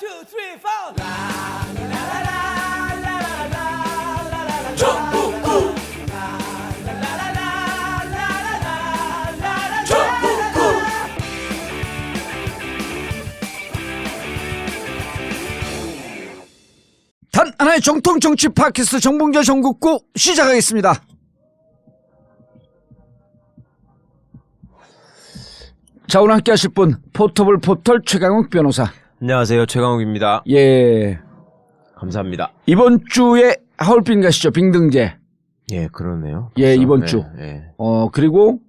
2, 3, 4. 전국구. 단 하나의 정통 정치 팟캐스트 정봉재 전국구 시작하겠습니다. 자, 오늘 함께 하실 분 포터블 포털 최강욱 변호사. 안녕하세요, 최강욱입니다. 예. 감사합니다. 이번 주에 하얼빈 가시죠, 빙등제. 예, 그러네요. 예, 벌써? 이번 네, 주. 예. 그리고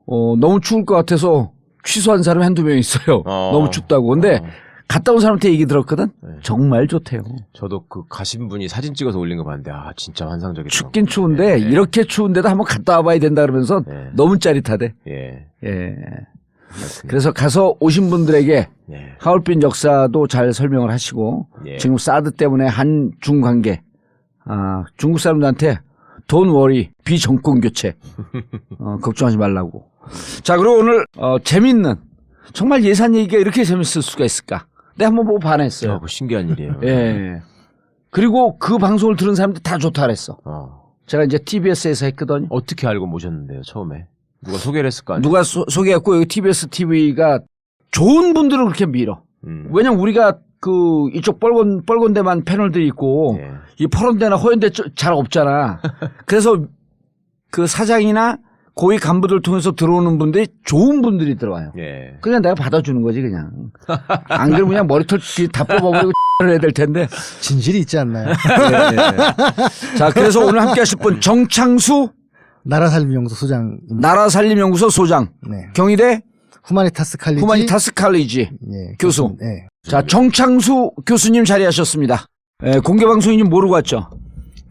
너무 추울 것 같아서 취소한 사람이 한두 명 있어요. 너무 춥다고. 근데 갔다 온 사람한테 얘기 들었거든. 네. 정말 좋대요. 저도 그 가신 분이 사진 찍어서 올린 거 봤는데 진짜 환상적이더라고요. 춥긴 추운데 이렇게 추운데도 한번 갔다 와봐야 된다 그러면서 너무 짜릿하대. 예. 예. 그래서 가서 오신 분들에게 하얼빈 역사도 잘 설명을 하시고 지금 사드 때문에 한중 관계, 중국 사람들한테 Don't worry, 비정권 교체 걱정하지 말라고. 자, 그리고 오늘 재밌는, 정말 예산 얘기가 이렇게 재밌을 수가 있을까? 내가 한번 보고 반했어요. 신기한 일이에요. 예. 그리고 그 방송을 들은 사람들 다 좋다 그랬어. 제가 이제 TBS에서 했거든요. 어떻게 알고 모셨는데요, 처음에? 누가 소개를 했을 거 아니에요? 누가 소개했고, 여기 TBS TV가 좋은 분들을 그렇게 밀어. 왜냐면 우리가 이쪽 빨간 데만 패널들이 있고, 이 파란 데나 허연 데 잘 없잖아. 그래서 그 사장이나 고위 간부들 통해서 들어오는 분들이 좋은 분들이 들어와요. 그냥 내가 받아주는 거지, 그냥. 안 그러면 그냥 머리털 다 뽑아버리고 해야 될 텐데. 진실이 있지 않나요? 자, 그래서 오늘 함께 하실 분, 정창수 나라살림연구소 소장입니다. 나라살림연구소 소장. 네. 경희대 후마니타스 칼리지 교수. 네. 자, 정창수 교수님 자리하셨습니다. 공개방송인지 모르고 왔죠?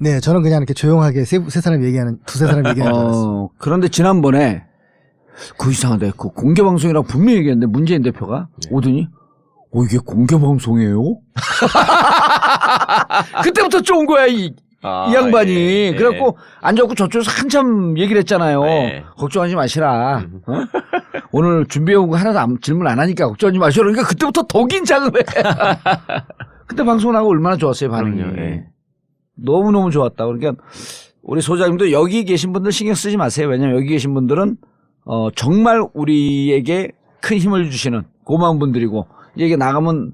네, 저는 그냥 이렇게 조용하게 두세 사람 얘기하는 줄 알았어요. 그런데 지난번에 이상하다. 공개방송이라고 분명히 얘기했는데 문재인 대표가 오더니 이게 공개방송이에요? 그때부터 좋은 거야, 이 양반이. 그래갖고 앉아갖고 저쪽에서 한참 얘기를 했잖아요. 걱정하지 마시라. 오늘 준비해온 거 하나도 질문 안 하니까 걱정하지 마시라. 그러니까 그때부터 더 긴장을 해. 그때 방송 나고 얼마나 좋았어요, 반응이. 너무너무 좋았다. 그러니까 우리 소장님도 여기 계신 분들 신경 쓰지 마세요. 왜냐면 여기 계신 분들은 정말 우리에게 큰 힘을 주시는 고마운 분들이고, 이게 나가면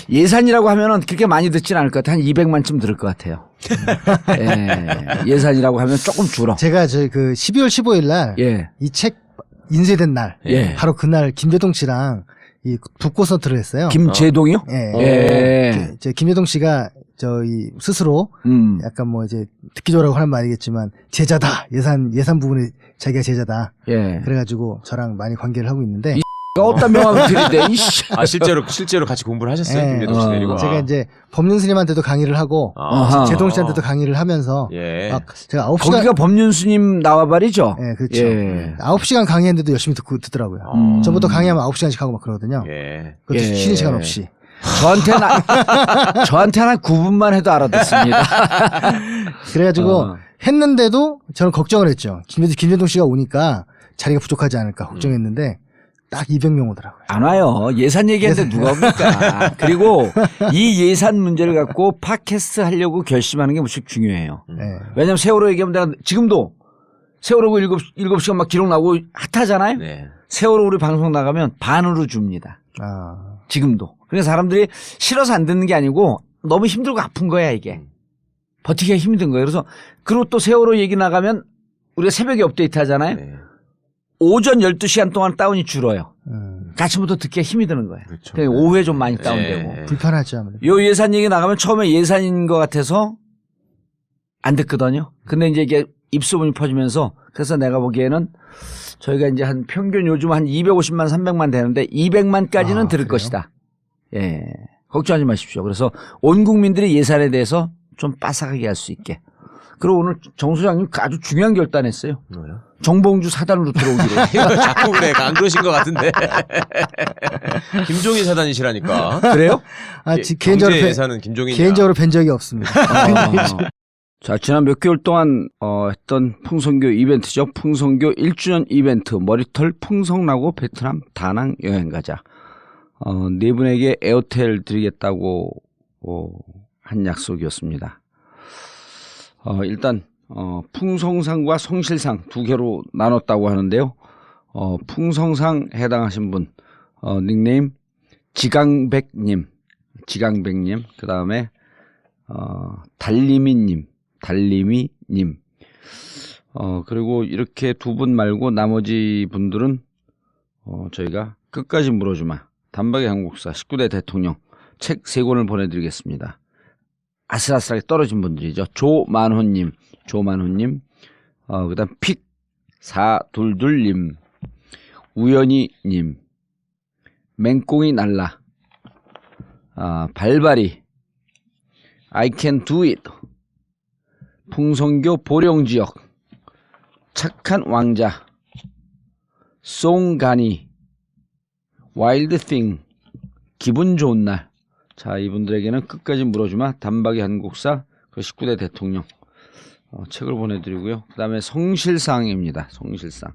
예산이라고 하면은 그렇게 많이 듣진 않을 것 같아요. 한 200만쯤 들을 것 같아요. 예산이라고 하면 조금 줄어. 제가 12월 15일 날 이 책 인쇄된 날 바로 그날 김재동 씨랑 이 북 콘서트를 했어요. 김재동이요? 김재동 씨가 저희 스스로 약간 이제 듣기 좋으라고 하는 말이겠지만 제자다. 예산 부분에 자기가 제자다. 그래가지고 저랑 많이 관계를 하고 있는데. 어떤 명함을 들이대. 실제로 같이 공부를 하셨어요? 김재동 씨 데리고. 제가 이제 법륜 스님한테도 강의를 하고 재동 씨한테도 강의를 하면서 제가 9시간 거기가 법륜 스님 나와발이죠? 네, 그렇죠. 9시간 강의했는데도 열심히 듣더라고요. 전부터 강의하면 9시간씩 하고 막 그러거든요. 그것도 쉬는 시간 없이. 저한테는 한 9분만 해도 알아듣습니다. 그래가지고 했는데도 저는 걱정을 했죠. 김재동 씨가 오니까 자리가 부족하지 않을까 걱정했는데 딱 200명 오더라고요. 안 와요. 예산 얘기하는데 누가 옵니까? 그리고 이 예산 문제를 갖고 팟캐스트 하려고 결심하는 게 무척 중요해요. 왜냐면 세월호 얘기하면 내가 지금도 세월호 7시간 막 기록 나오고 핫하잖아요. 세월호 우리 방송 나가면 반으로 줍니다. 지금도. 그러니까 사람들이 싫어서 안 듣는 게 아니고 너무 힘들고 아픈 거야, 이게. 버티기가 힘든 거예요. 그리고 또 세월호 얘기 나가면 우리가 새벽에 업데이트 하잖아요. 오전 12시간 동안 다운이 줄어요. 아침부터 듣기가 힘이 드는 거예요. 그렇죠. 오후에 좀 많이 다운되고. 불편하죠, 아무래도. 요 예산 얘기 나가면 처음에 예산인 것 같아서 안 듣거든요. 근데 이제 이게 입소문이 퍼지면서 그래서 내가 보기에는 저희가 이제 한 평균 요즘 한 250만, 300만 되는데 200만까지는 들을 그래요? 것이다. 걱정하지 마십시오. 그래서 온 국민들이 예산에 대해서 좀 빠삭하게 할 수 있게. 그리고 오늘 정 소장님 아주 중요한 결단했어요. 뭐요? 정봉주 사단으로 들어오기로. 자꾸 그래. 안 그러신 것 같은데. 김종인 사단이시라니까. 그래요? 개인적으로 뵌 적이 없습니다. 자, 지난 몇 개월 동안 했던 풍성교 이벤트죠. 풍성교 1주년 이벤트 머리털 풍성나고 베트남 다낭 여행 가자. 네 분에게 에어텔 드리겠다고 한 약속이었습니다. 일단 풍성상과 성실상 두 개로 나눴다고 하는데요. 풍성상 해당하신 분 닉네임 지강백님, 그 다음에 달리미님, 그리고 이렇게 두 분 말고 나머지 분들은 저희가 끝까지 물어주마 단박에 한국사 19대 대통령 책 3권을 보내드리겠습니다. 아슬아슬하게 떨어진 분들이죠. 조만호님, 그 다음 픽422님, 우연히님, 맹꽁이 날라, 발발이, I can do it, 풍성교 보령지역, 착한 왕자, 송가니, 와일드 띵, 기분 좋은 날. 자, 이분들에게는 끝까지 물어주마 단박이 한국사 19대 대통령 책을 보내드리고요. 그 다음에 성실상입니다. 성실상.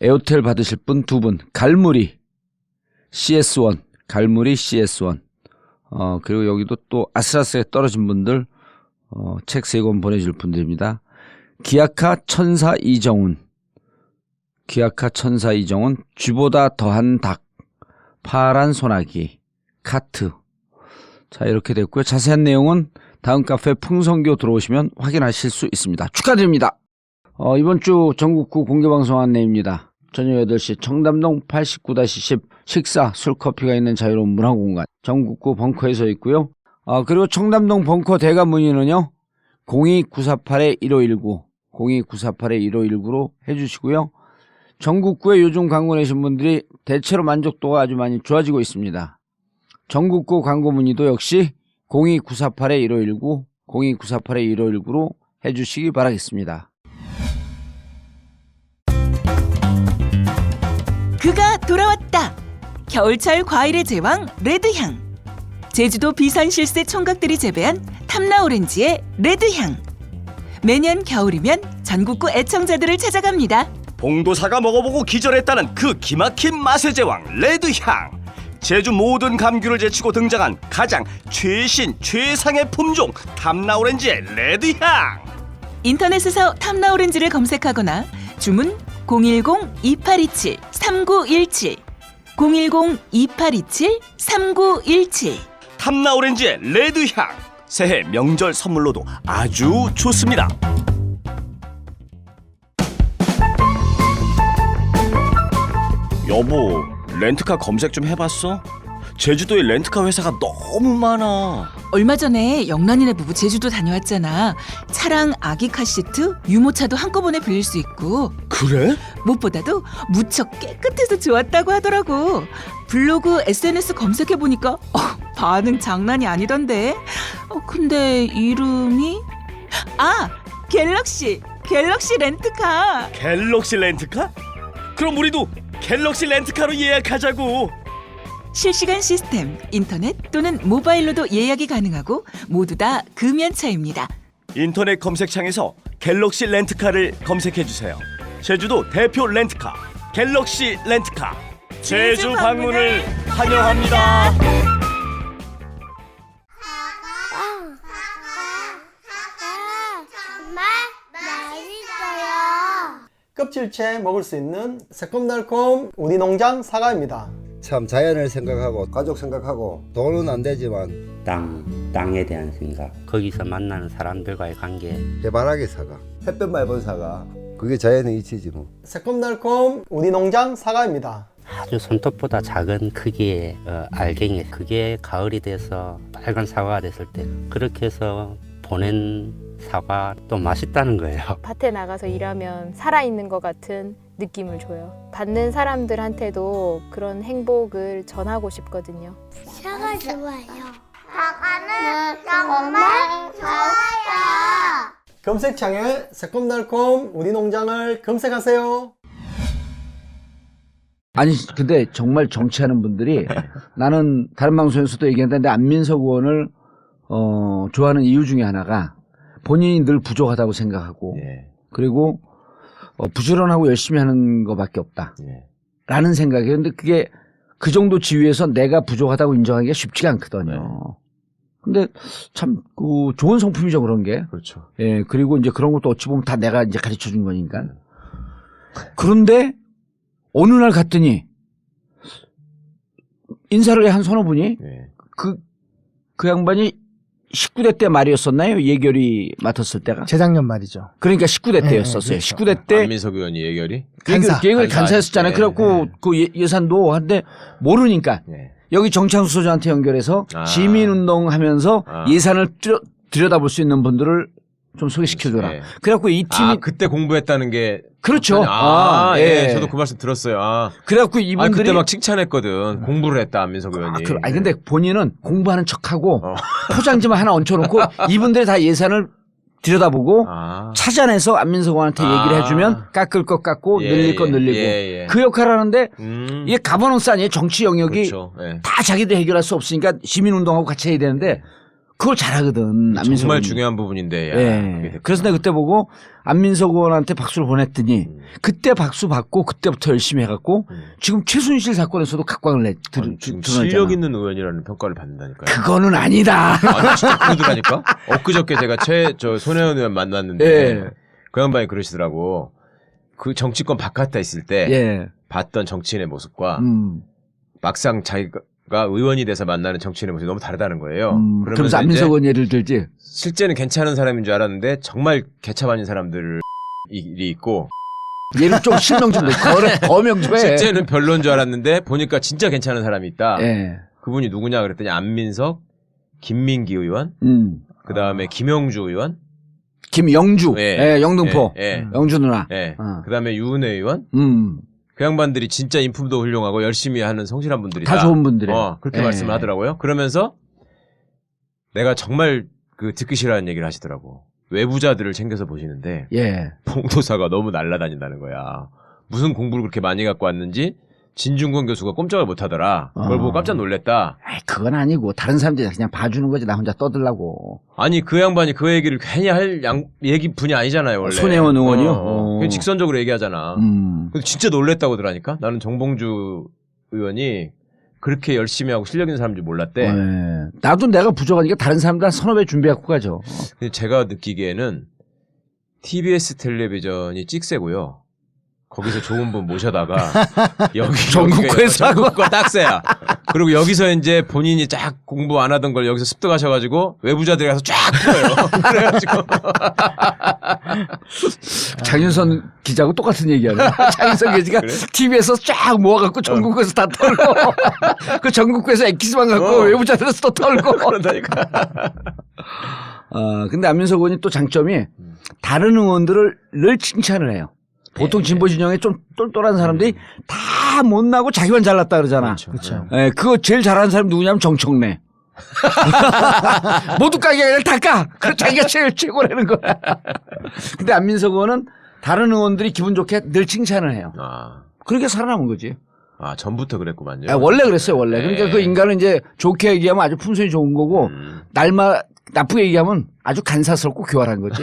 에어텔 받으실 분 2분. 갈무리 CS1. 그리고 여기도 또 아슬아슬하게 떨어진 분들 책 3권 보내줄 분들입니다. 기아카 천사 이정훈, 쥐보다 더한 닭, 파란 소나기, 카트. 자, 이렇게 됐고요. 자세한 내용은 다음 카페 풍성교 들어오시면 확인하실 수 있습니다. 축하드립니다. 이번 주 전국구 공개방송 안내입니다. 저녁 8시 청담동 89-10 식사, 술, 커피가 있는 자유로운 문화공간 전국구 벙커에서 있고요. 그리고 청담동 벙커 대가 문의는요. 02-948-1519, 02-948-1519로 해주시고요. 전국구에 요즘 광고 내신 분들이 대체로 만족도가 아주 많이 좋아지고 있습니다. 전국구 광고 문의도 역시 02-948-1519, 02-948-1519로 해주시기 바라겠습니다. 그가 돌아왔다. 겨울철 과일의 제왕 레드향. 제주도 비산실세 총각들이 재배한 탐나오렌지의 레드향. 매년 겨울이면 전국구 애청자들을 찾아갑니다. 봉도사가 먹어보고 기절했다는 그 기막힌 맛의 제왕 레드향. 제주 모든 감귤을 제치고 등장한 가장 최상의 품종 탐나오렌지의 레드향. 인터넷에서 탐나오렌지를 검색하거나 주문 010-2827-3917, 010-2827-3917. 탐나오렌지의 레드향. 새해 명절 선물로도 아주 좋습니다. 여보, 렌트카 검색 좀 해봤어? 제주도에 렌트카 회사가 너무 많아. 얼마 전에 영란이네 부부 제주도 다녀왔잖아. 차랑 아기 카시트, 유모차도 한꺼번에 빌릴 수 있고. 그래? 무엇보다도 무척 깨끗해서 좋았다고 하더라고. 블로그, SNS 검색해보니까 반응 장난이 아니던데. 근데 이름이? 갤럭시 렌트카. 갤럭시 렌트카? 그럼 우리도 갤럭시 렌트카로 예약하자고. 실시간 시스템, 인터넷 또는 모바일로도 예약이 가능하고 모두 다 금연차입니다. 인터넷 검색창에서 갤럭시 렌트카를 검색해주세요. 제주도 대표 렌트카 갤럭시 렌트카. 제주 방문을 환영합니다. 정말 맛있어요. 껍질째 먹을 수 있는 새콤달콤 우리 농장 사과입니다. 참 자연을 생각하고 가족 생각하고 돈은 안 되지만 땅에 대한 생각, 거기서 만나는 사람들과의 관계. 해바라기 사과, 햇볕 맑은 사과, 그게 자연의 이치지 뭐. 새콤달콤 우리 농장 사과입니다. 아주 손톱보다 작은 크기의 알갱이, 그게 가을이 돼서 빨간 사과가 됐을 때 그렇게 해서 보낸 사과 또 맛있다는 거예요. 밭에 나가서 일하면 살아있는 것 같은 느낌을 줘요. 받는 사람들한테도 그런 행복을 전하고 싶거든요. 사과 좋아요. 사과는 정말 좋아요. 검색창에 새콤달콤 우리 농장을 검색하세요. 아니 근데 정말 정치하는 분들이 나는 다른 방송에서도 얘기했는데 안민석 의원을 좋아하는 이유 중에 하나가 본인이 늘 부족하다고 생각하고 그리고 부지런하고 열심히 하는 것밖에 없다. 라는 생각이에요. 근데 그게 그 정도 지위에서 내가 부족하다고 인정하기가 쉽지가 않거든요. 네. 근데 참, 좋은 성품이죠, 그런 게. 그렇죠. 예, 그리고 이제 그런 것도 어찌 보면 다 내가 이제 가르쳐 준 거니까. 그런데 어느 날 갔더니 인사를 한 서너 분이 네. 그 양반이 19대 때 말이었었나요? 예결위 맡았을 때가. 재작년 말이죠. 그러니까 19대 네, 때였었어요. 그렇죠. 19대 때 안민석 의원이 예결이? 예결 간사. 간사였었잖아요. 네, 그래갖고 네. 그 예산도 한데 모르니까 네. 여기 정창수 소장한테 연결해서 시민운동 하면서 예산을 들여다볼 수 있는 분들을 좀 소개시켜줘라. 네. 그래갖고 이 팀이. 그때 공부했다는 게. 그렇죠. 예. 저도 그 말씀 들었어요. 그래갖고 이분들이. 그때 막 칭찬했거든. 공부를 했다, 안민석 의원이. 아니, 근데 본인은 공부하는 척하고 포장지만 하나 얹혀놓고 이분들이 다 예산을 들여다보고 찾아내서 안민석 의원한테 얘기를 해주면 깎을 것 깎고 늘릴 것 늘리고 그 역할을 하는데 이게 가버넌스 아니에요. 정치 영역이 그렇죠. 예. 다 자기들 해결할 수 없으니까 시민운동하고 같이 해야 되는데 그걸 잘하거든. 안민석 정말 의원이. 중요한 부분인데. 야, 예. 그래서 내가 그때 보고 안민석 의원한테 박수를 보냈더니 그때 박수 받고 그때부터 열심히 해갖고 지금 최순실 사건에서도 각광을 지금 드러냈잖아. 실력 있는 의원이라는 평가를 받는다니까요. 그거는 아니다. 아니, 진짜 그러더라니까? 엊그저께 제가 손혜원 의원 만났는데 예. 그 양반이 그러시더라고. 그 정치권 바깥에 있을 때 예. 봤던 정치인의 모습과 막상 자기가 의원이 돼서 만나는 정치인의 모습이 너무 다르다는 거예요. 그러면서 안민석 의원 예를 들지. 실제는 괜찮은 사람인 줄 알았는데 정말 개차반인 사람들이 있고 얘를 좀 실명 좀 거명 좀 해. 실제는 별로인 줄 알았는데 보니까 진짜 괜찮은 사람이 있다. 예. 그분이 누구냐 그랬더니 안민석, 김민기 의원, 그 다음에 김영주 의원, 김영주, 예. 예, 영등포, 예. 영주 누나. 예. 그 다음에 유은혜 의원. 그 양반들이 진짜 인품도 훌륭하고 열심히 하는 성실한 분들이다. 다 좋은 분들이에요. 그렇게 예. 말씀을 하더라고요. 그러면서 내가 정말 듣기 싫어하는 얘기를 하시더라고. 외부자들을 챙겨서 보시는데 예. 봉도사가 너무 날아다닌다는 거야. 무슨 공부를 그렇게 많이 갖고 왔는지 진중권 교수가 꼼짝을 못 하더라. 그걸 보고 깜짝 놀랐다. 아이, 그건 아니고 다른 사람들이 그냥 봐주는 거지. 나 혼자 떠들라고. 아니 그 양반이 그 얘기를 괜히 할 얘기 분이 아니잖아요. 원래. 손혜원 의원이요? 그냥 직선적으로 얘기하잖아. 근데 진짜 놀랬다고 그러니까 나는 정봉주 의원이 그렇게 열심히 하고 실력 있는 사람인지 몰랐대. 네. 나도 내가 부족하니까 다른 사람들 한 서너 배 준비하고 가죠. 근데 제가 느끼기에는 TBS 텔레비전이 찍새고요. 거기서 좋은 분 모셔다가 여기 전국구에서 전국구가 딱새야. 그리고 여기서 이제 본인이 쫙 공부 안 하던 걸 여기서 습득하셔가지고 외부자들이 가서 쫙 풀어요. 그래가지고 장윤선 기자하고 똑같은 얘기하네. 장윤선 기자가 그래? TV에서 쫙 모아갖고 전국구에서 다 털고 그 전국구에서 엑기스만 갖고 외부자들에서 또 털고 그런다니까. 근데 안민석 의원이 또 장점이 다른 의원들을 늘 칭찬을 해요. 보통 진보 진영에 좀 똘똘한 사람들이 다 못나고 자기만 잘났다 그러잖아. 그렇죠. 예, 그거 제일 잘하는 사람이 누구냐면 정청래. 모두 까기 아니라 다 까. 그래 자기가 제일 최고라는 거야. 근데 안민석 의원은 다른 의원들이 기분 좋게 늘 칭찬을 해요. 그렇게 살아남은 거지. 전부터 그랬구만요. 원래 그랬어요, 원래. 그러니까 그 인간은 이제 좋게 얘기하면 아주 품성이 좋은 거고, 나쁘게 얘기하면 아주 간사스럽고 교활한 거지.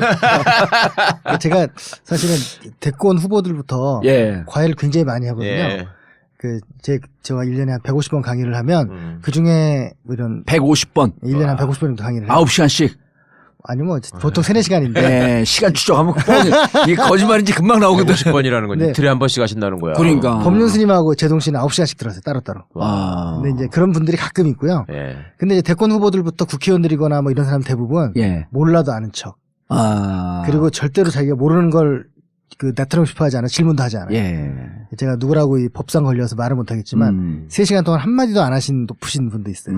제가 사실은 대권 후보들부터 예. 과외를 굉장히 많이 하거든요. 예. 제가 1년에 한 150번 강의를 하면 그 중에 이런 150번. 1년에 한 150번 정도 강의를 해요. 9시간씩. 아니 뭐 보통 3-4시간인데 네, 시간 추적하면 이게 거짓말인지 금방 나오거든. 50번이라는 건 네. 이틀에 한 번씩 하신다는 거야. 그러니까. 법륜 스님하고 제동 씨는 9시간씩 들었어요. 따로따로. 근데 이제 그런 분들이 가끔 있고요. 예. 근데 이제 대권 후보들부터 국회의원들이거나 뭐 이런 사람 대부분 예. 몰라도 아는 척. 그리고 절대로 자기가 모르는 걸 나타내고 싶어 하지 않아. 질문도 하지 않아요. 예. 제가 누구라고 이 법상 걸려서 말을 못 하겠지만 3시간 동안 한마디도 안 하신 높으신 분도 있어요.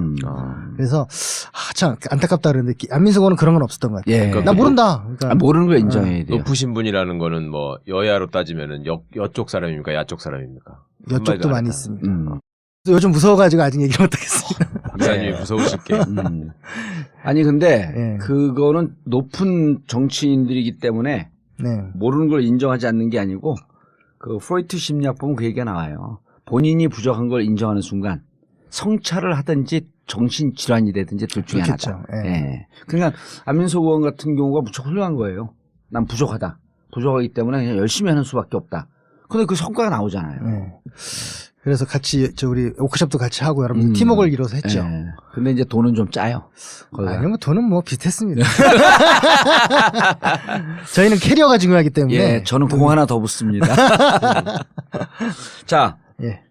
그래서 참 안타깝다 그러는데 안민석 의원은 그런 건 없었던 것 같아요. 예. 나 모른다. 그러니까 모르는 거 인정해야 돼요. 높으신 분이라는 거는 뭐 여야로 따지면은 여쪽 사람입니까? 야쪽 사람입니까? 여쪽도 많이 있습니다. 요즘 무서워가지고 아직 얘기를 못 하겠습니다. 박사님이 무서우실게. 아니 근데 예. 그거는 높은 정치인들이기 때문에 네. 모르는 걸 인정하지 않는 게 아니고 그 프로이트 심리학 보면 그 얘기가 나와요. 본인이 부족한 걸 인정하는 순간 성찰을 하든지 정신질환이 되든지 둘 중에 그렇겠죠. 하나다. 예. 예. 그러니까 안민석 의원 같은 경우가 무척 훌륭한 거예요. 난 부족하다. 부족하기 때문에 그냥 열심히 하는 수밖에 없다. 근데 그 성과가 나오잖아요. 네. 그래서 같이 우리 워크숍도 같이 하고 여러분 팀워크를 이뤄서 했죠. 네. 근데 이제 돈은 좀 짜요. 아니요, 뭐 돈은 뭐 비슷했습니다. 저희는 캐리어가 중요하기 때문에. 예, 저는 공 하나 더 붙습니다. 자, 예.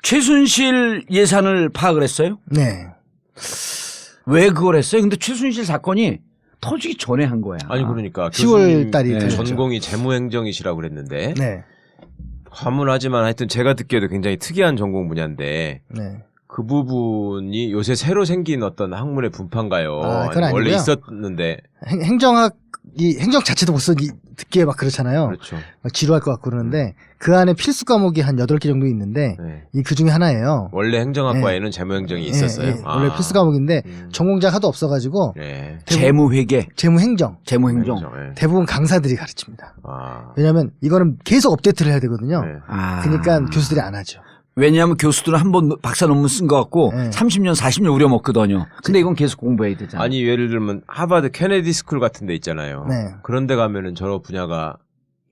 최순실 예산을 파악을 했어요? 네. 왜 그걸 했어요? 근데 최순실 사건이 터지기 전에 한 거야. 아니 그러니까 10월 달이 교수님 되죠. 전공이 재무행정이시라고 그랬는데 네. 과문하지만 하여튼 제가 듣기에도 굉장히 특이한 전공 분야인데 네. 그 부분이 요새 새로 생긴 어떤 학문의 분파인가요? 아, 그건 원래 아니고요. 있었는데. 행정 자체도 못 듣기에 막 그렇잖아요. 그렇죠. 막 지루할 것 같고 그러는데 그 안에 필수 과목이 한 8개 정도 있는데 네. 이 그 중에 하나예요. 원래 행정학과에는 재무행정이 있었어요. 예, 예. 원래 필수 과목인데 전공자 하도 없어가지고 네. 재무회계, 재무행정 행정, 예. 대부분 강사들이 가르칩니다. 아. 왜냐하면 이거는 계속 업데이트를 해야 되거든요. 네. 그러니까 교수들이 안 하죠. 왜냐하면 교수들은 한 번 박사 논문 쓴 것 같고 네. 30년, 40년 우려먹거든요. 근데 이건 계속 공부해야 되잖아요. 아니 예를 들면 하버드 케네디 스쿨 같은 데 있잖아요. 네. 그런 데 가면은 저런 분야가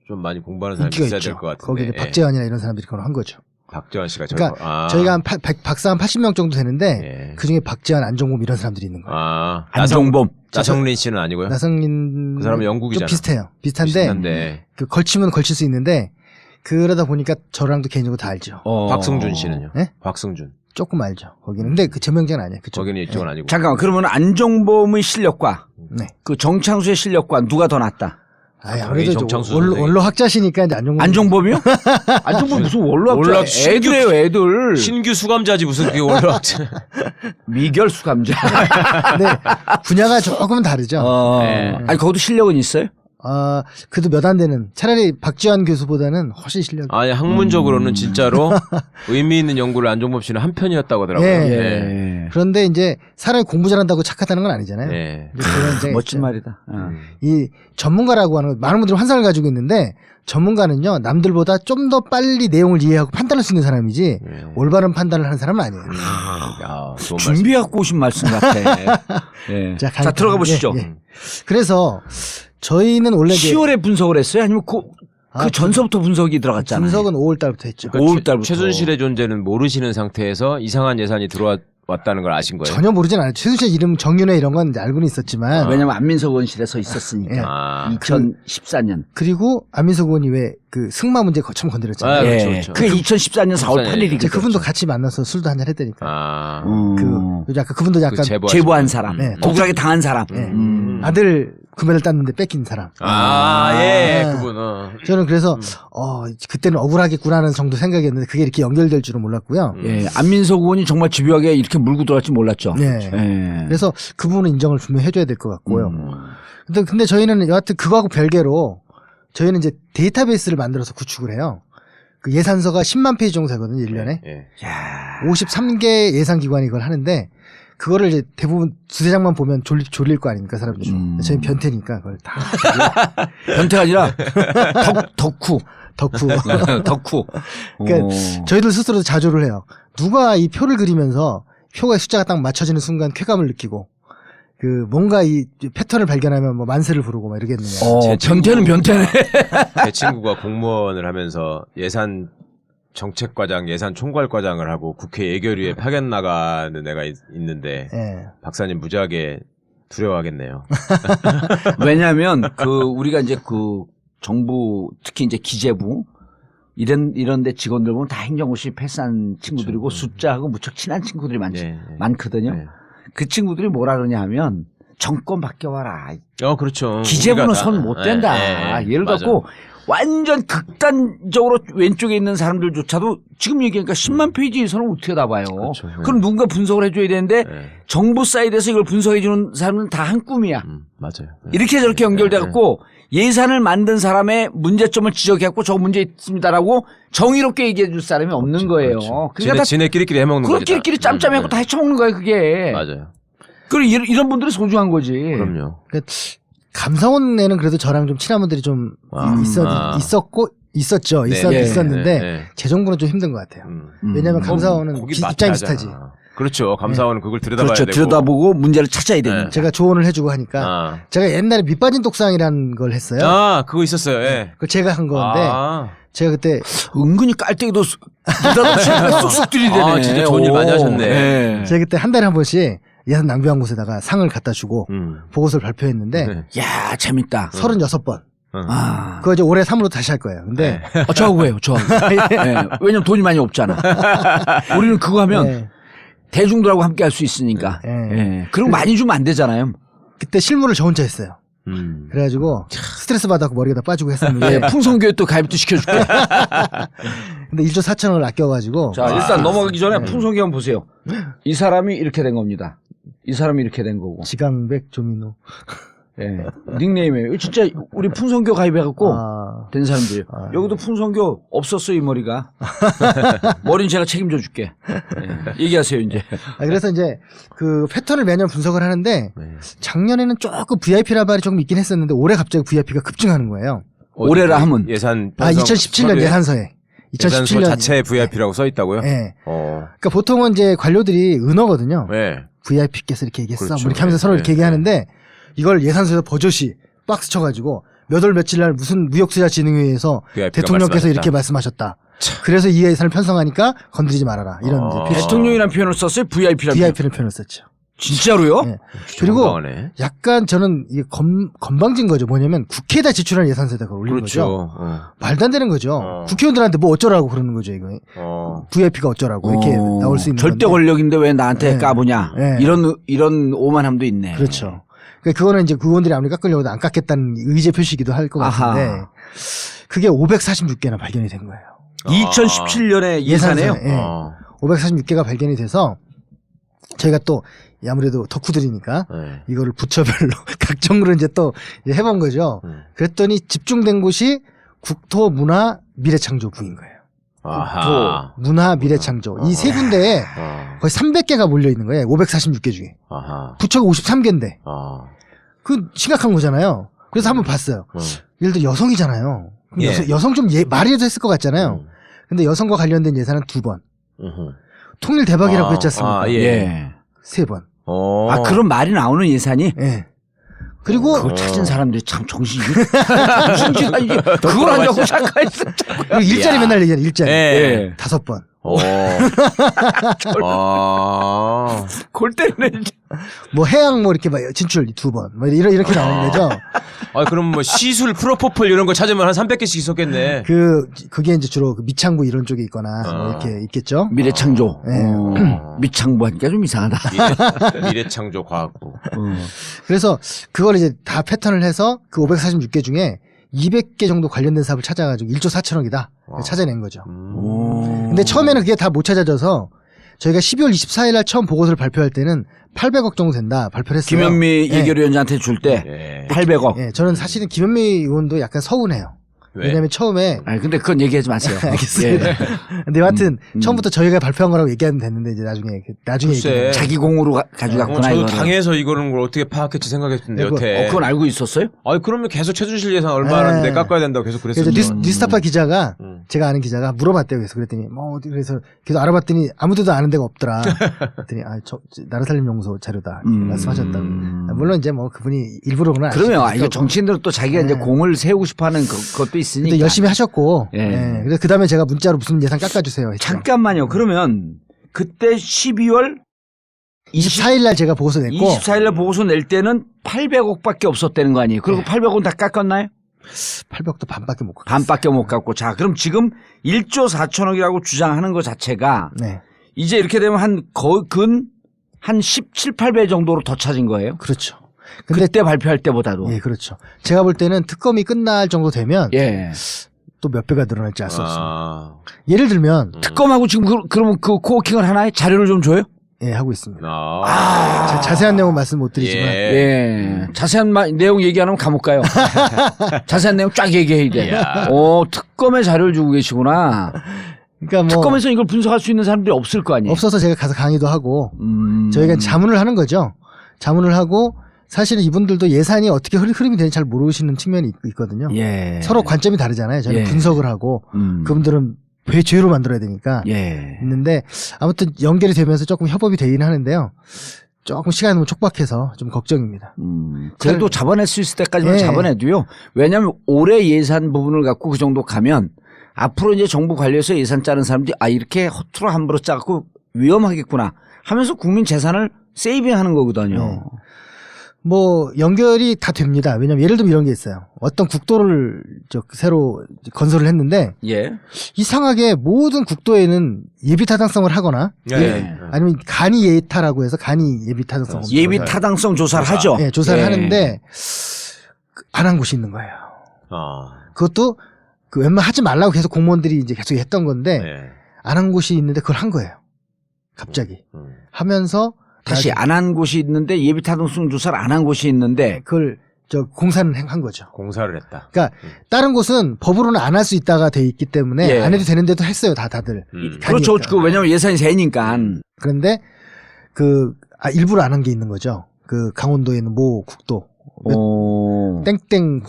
좀 많이 공부하는 사람이 인기가 있어야 있죠. 될 것 같은데. 거기 이제 예. 박재환이나 이런 사람들이 그걸 한 거죠. 박재환 씨가 그러니까 저희가 한 박사 한 80명 정도 되는데 예. 그 중에 박재환, 안종범 이런 사람들이 있는 거예요. 아, 안종범. 나성린 씨는 아니고요. 나성린 그 사람은 영국이잖아. 좀 비슷해요. 비슷한데 비슷한데. 그 걸치면 걸칠 수 있는데 그러다 보니까 저랑도 개인적으로 다 알죠. 박승준 씨는요? 네? 박승준. 조금 알죠. 거기는. 근데 그 재무행정은 아니에요. 그쪽. 거기는 이쪽은 아니고. 잠깐만, 그러면 안종범의 실력과 네. 그 정창수의 실력과 누가 더 낫다? 아무래도 정창수 원로 학자시니까 이제 안종범. 안종범이요? 안종범 무슨 원로 학자? 애들이에요, 애들. 신규 수감자지 무슨 그게 올라왔지. 미결 수감자. 네. 분야가 조금은 다르죠. 네. 아니, 거기도 실력은 있어요? 그래도 몇 안 되는 차라리 박지환 교수보다는 훨씬 실력이. 아니 학문적으로는 진짜로 의미 있는 연구를 안종범 씨는 한 편이었다고 하더라고요. 예. 네. 그런데 이제 사람이 공부 잘한다고 착하다는 건 아니잖아요. 네. 그런 이제 멋진 있죠. 말이다. 이 전문가라고 하는 많은 분들이 환상을 가지고 있는데 전문가는요 남들보다 좀 더 빨리 내용을 이해하고 판단할 수 있는 사람이지 올바른 판단을 하는 사람은 아니에요. 야, 좋은 준비하고 오신 말씀 같아. 예. 자, 들어가 보시죠. 예, 예. 그래서 저희는 원래 10월에 분석을 했어요? 아니면 그 전서부터 분석이 들어갔잖아요. 분석은 5월 달부터 했죠. 그러니까 5월 달부터. 최순실의 존재는 모르시는 상태에서 이상한 예산이 들어왔다는 걸 아신 거예요? 전혀 모르진 않아요. 최순실 이름 정윤회 이런 건 이제 알고는 있었지만 왜냐면 안민석 의원실에 서 있었으니까. 아. 2014년. 그리고 안민석 의원이 왜 그 승마 문제 처음 건드렸잖아요. 아, 예. 그렇죠, 그렇죠. 그게 2014년 4월 8일이거든요. 이제 그분도 같이 만나서 술도 한잔 했다니까. 아. 약간 그분도 약간 제보한 사람. 네. 억울하게 당한 사람. 아들 금메달 땄는데 뺏긴 사람. 예, 그분. 저는 그래서 그때는 억울하겠구나 하는 정도 생각이었는데 그게 이렇게 연결될 줄은 몰랐고요. 예, 안민석 의원이 정말 집요하게 이렇게 물고 들어갈지 몰랐죠. 네. 예. 그래서 그 부분은 인정을 분명히 해줘야 될 것 같고요. 근데 저희는 여하튼 그거하고 별개로 저희는 이제 데이터베이스를 만들어서 구축을 해요. 그 예산서가 10만 페이지 정도 되거든요, 1년에. 예. 53개 예산기관이 이걸 하는데 그거를 이제 대부분 두세 장만 보면 졸릴 거 아닙니까, 사람들이. 저희는 변태니까 그걸 다. 변태가 아니라 덕후. 덕후. 그러니까 저희들 스스로도 자조를 해요. 누가 이 표를 그리면서 표가 숫자가 딱 맞춰지는 순간 쾌감을 느끼고 그 뭔가 이 패턴을 발견하면 뭐 만세를 부르고 막 이러겠느냐. 변태는 변태네. 제 친구가 공무원을 하면서 예산 정책과장, 예산 총괄과장을 하고 국회 예결위에 파견 나가는 애가 있는데 예. 박사님 무지하게 두려워하겠네요. 왜냐하면 우리가 이제 정부 특히 이제 기재부 이런데 직원들 보면 다 행정고시 패스한 친구들이고 숫자하고 무척 친한 친구들이 많거든요. 네. 그 친구들이 뭐라 그러냐 하면 정권 바뀌어와라. 그렇죠. 기재부는 손 못 댄다. 예를 들고 완전 극단적으로 왼쪽에 있는 사람들조차도 지금 얘기하니까 10만 페이지 예산을 어떻게 다 봐요. 그렇죠. 그럼 누군가 분석을 해줘야 되는데 정부 사이드에서 이걸 분석해주는 사람은 다 한 꿈이야. 맞아요. 이렇게 저렇게 연결돼갖고 예산을 만든 사람의 문제점을 지적해갖고 저 문제 있습니다라고 정의롭게 얘기해줄 사람이 없는 거예요. 그러니까 지네끼리끼리 해먹는 거죠. 그렇게끼리 짬짬해갖고 다 헤쳐먹는 거예요, 그게. 맞아요. 그리고 이런 분들이 소중한 거지. 그럼요. 감사원에는 그래도 저랑 좀 친한 분들이 좀 있었죠. 있었는데 제 정부는 좀 힘든 것 같아요. 왜냐하면 감사원은 입장 비슷하지. 그렇죠. 감사원은 그걸 들여다봐야 되고. 들여다보고 문제를 찾아야 되는. 제가 조언을 해주고 하니까 제가 옛날에 밑빠진 독상이라는 걸 했어요. 그거 있었어요. 예. 그걸 제가 한 건데 제가 그때 은근히 깔때기도 쑥쑥 들이대네. 아, 진짜 좋은 일 많이 하셨네. 네. 제가 그때 한 달에 한 번씩 예산 낭비한 곳에다가 상을 갖다 주고 보고서를 발표했는데 네. 야 재밌다. 36번. 아. 그거 이제 올해 3으로 다시 할 거예요. 근데 저하고 해요. 저하고. 네. 왜냐면 돈이 많이 없잖아. 우리는 그거 하면 네. 대중들하고 함께 할 수 있으니까. 네. 네. 그리고 많이 주면 안 되잖아요. 그때 실무를 저 혼자 했어요. 그래가지고 스트레스 받아서 머리가 다 빠지고 했었는데 네. 풍성교육도 가입도 시켜줄게. 근데 1조 4천억을 아껴가지고 자, 일단 넘어가기 전에 풍성교 한번 보세요. 이 사람이 이렇게 된 겁니다. 이 사람이 이렇게 된 거고. 지강백 조민호. 예. 닉네임이에요. 진짜 우리 풍성교 가입해갖고 된 사람들이에요. 여기도 풍성교 없었어, 이 머리가. 머리는 제가 책임져 줄게. 예. 얘기하세요, 이제. 그래서 이제 그 패턴을 매년 분석을 하는데 작년에는 조금 VIP라 말이 조금 있긴 했었는데 올해 갑자기 VIP가 급증하는 거예요. 올해라 하면 예산 2017년 예산서에. 예산서 2017년 자체에 VIP라고 써 있다고요? 네. 그러니까 보통은 이제 관료들이 은어거든요. 네. VIP께서 이렇게 얘기했어. 그렇죠. 뭐 이렇게 하면서 서로 네. 이렇게 얘기하는데 이걸 예산서에서 버젓이 박스 쳐가지고 몇 월 며칠 날 무슨 무역투자진흥회에서 VIP가 대통령께서 말씀하셨다. 이렇게 말씀하셨다. 그래서 이 예산을 편성하니까 건드리지 말아라. 이런 이제 표시. 대통령이라는 표현을 썼어요? VIP라는 VIP라는 표현을 썼죠. 진짜로요? 네. 그리고 황당하네. 약간 저는 이게 건방진 거죠. 뭐냐면 국회에다 지출한 예산서에다 그걸 올린 그렇죠. 거죠. 말도 안 되는 거죠. 국회의원들한테 뭐 어쩌라고 그러는 거죠. 이거 VIP가 어쩌라고 이렇게 나올 수 있는 절대 건데. 권력인데 왜 나한테 네. 까부냐. 네. 이런 오만함도 있네. 그렇죠. 그러니까 그거는 이제 의원들이 아무리 깎으려고 해도 안 깎겠다는 의제 표시이기도 할 것 같은데 아하. 그게 546개나 발견이 된 거예요. 2017년에 예산에요? 예. 546개가 발견이 돼서 저희가 또 아무래도 덕후들이니까 이거를 부처별로 각종으로 이제 또 해본 거죠. 그랬더니 집중된 곳이 국토, 문화, 미래창조부인 거예요. 아하. 국토, 문화, 미래창조 이 세 군데에 거의 300개가 몰려 있는 거예요. 546개 중에. 아하. 부처가 53개인데 그 심각한 거잖아요. 그래서 한번 봤어요. 예를 들어 여성이잖아요. 그럼 예. 여성 좀 말이라도 했을 것 같잖아요. 근데 여성과 관련된 예산은 2번. 통일 대박이라고 했지 않습니까? 예. 3번. 아, 그런 말이 나오는 예산이? 예. 그리고 그걸 찾은 사람들이 참 정신이 무슨 짓 아니 그걸 하려고 착각했어. 그리고 일자리 맨날 얘기하는 일자리. 예. 5번. 골 때리네. 뭐 해양 뭐 이렇게 막 진출 2번. 뭐 이렇게 나오는 거죠. 아, 그럼 뭐 시술, 프로포폴 이런 거 찾으면 한 300개씩 있었겠네. 그게 이제 주로 그 미창부 이런 쪽에 있거나 뭐 이렇게 있겠죠. 미래창조. 네. 미창부 하니까 좀 이상하다. 미래창조과학부. 그래서 그걸 이제 다 패턴을 해서 그 546개 중에 200개 정도 관련된 사업을 찾아가지고 1조 4천억이다. 찾아낸 거죠. 근데 처음에는 그게 다 못 찾아져서 저희가 12월 24일 날 처음 보고서를 발표할 때는 800억 정도 된다 발표를 했어요. 김현미 예. 예결위원장한테 줄 때 800억. 예, 저는 사실은 김현미 의원도 약간 서운해요. 왜? 왜냐면 처음에 아니 근데 그건 얘기하지 마세요. 알겠습니다. 예. 근데 여하튼 처음부터 저희가 발표한 거라고 얘기하면 됐는데 이제 나중에 글쎄. 얘기해요. 자기 공으로 가져갔구나. 저도 이거는. 당해서 이거는 걸 어떻게 파악했지 생각했는데 네, 여태. 그건 알고 있었어요? 아니 그러면 계속 최준실 예산 얼마라는데 네. 깎아야 된다고 계속 그래서 그랬었죠. 뉴스타파 기자가 제가 아는 기자가 물어봤대요. 그래서 그랬더니 뭐 어디 그래서 계속 알아봤더니 아무데도 아는 데가 없더라. 그랬더니 저 나라살림용소 자료다 이렇게 말씀하셨다고. 물론 이제 뭐 그분이 일부러는 그러면 이거 정치인들은 또 자기가 이제 공을 세우고 싶어하는 그것도 있으니까. 근데 열심히 하셨고. 예. 예. 그래서 그 다음에 제가 문자로 무슨 예산 깎아주세요. 했죠. 잠깐만요. 그러면 그때 12월 24일 날 제가 보고서 냈고 24일 날 보고서 낼 때는 800억밖에 없었다는 거 아니에요? 그리고 800억은 다 깎았나요? 800도 반밖에 못 깎았어요. 반밖에 못 깎고. 자, 그럼 지금 1조 4천억이라고 주장하는 것 자체가 네. 이제 이렇게 되면 한 17, 8배 정도로 더 차진 거예요? 그렇죠. 근데 그때 발표할 때보다도. 예, 그렇죠. 제가 볼 때는 특검이 끝날 정도 되면 예. 또 몇 배가 늘어날지 알 수 없습니다. 예를 들면 특검하고 지금 그러면 그 코워킹을 하나에 자료를 좀 줘요? 예, 하고 있습니다. 아. 자세한 내용은 말씀 못 드리지만 예. 자세한 내용 얘기 안 하면 감옥 가요. 자세한 내용 쫙 얘기해야 돼. 특검에 자료를 주고 계시구나. 그러니까 뭐 특검에서 이걸 분석할 수 있는 사람들이 없을 거 아니에요? 없어서 제가 가서 강의도 하고 저희가 자문을 하는 거죠. 자문을 하고 사실은 이분들도 예산이 어떻게 흐름이 되는지 잘 모르시는 측면이 있거든요. 예. 서로 관점이 다르잖아요. 저는 예. 분석을 하고 그분들은 죄로 만들어야 되니까 예. 있는데 아무튼 연결이 되면서 조금 협업이 되긴 하는데요. 조금 시간이 너무 촉박해서 좀 걱정입니다. 그래도 잡아낼 수 있을 때까지만 예. 잡아내도요. 왜냐하면 올해 예산 부분을 갖고 그 정도 가면 앞으로 이제 정부 관리에서 예산 짜는 사람들이 이렇게 허투루 함부로 짜갖고 위험하겠구나 하면서 국민 재산을 세이빙하는 거거든요. 네. 뭐 연결이 다 됩니다. 왜냐면 예를 들면 이런 게 있어요. 어떤 국도를 새로 건설을 했는데 예. 이상하게 모든 국도에는 예비 타당성을 하거나 예. 아니면 간이 예타라고 해서 간이 예비 타당성 예비 타당성 조사를 하죠. 예, 조사를 하는데 안 한 곳이 있는 거예요. 그것도 그 웬만 하지 말라고 계속 공무원들이 이제 계속 했던 건데 안 한 곳이 있는데 그걸 한 거예요. 갑자기 하면서 다시 안 한 곳이 있는데 예비 타당성 조사를 안 한 곳이 있는데 그걸 공사는 한 거죠. 공사를 했다. 그러니까 다른 곳은 법으로는 안 할 수 있다가 돼 있기 때문에 예. 안 해도 되는데도 했어요, 다들. 그렇죠. 그 왜냐면 예산이 세니까. 그런데 일부러 안 한 게 있는 거죠. 그 강원도에 있는 모 국도 땡땡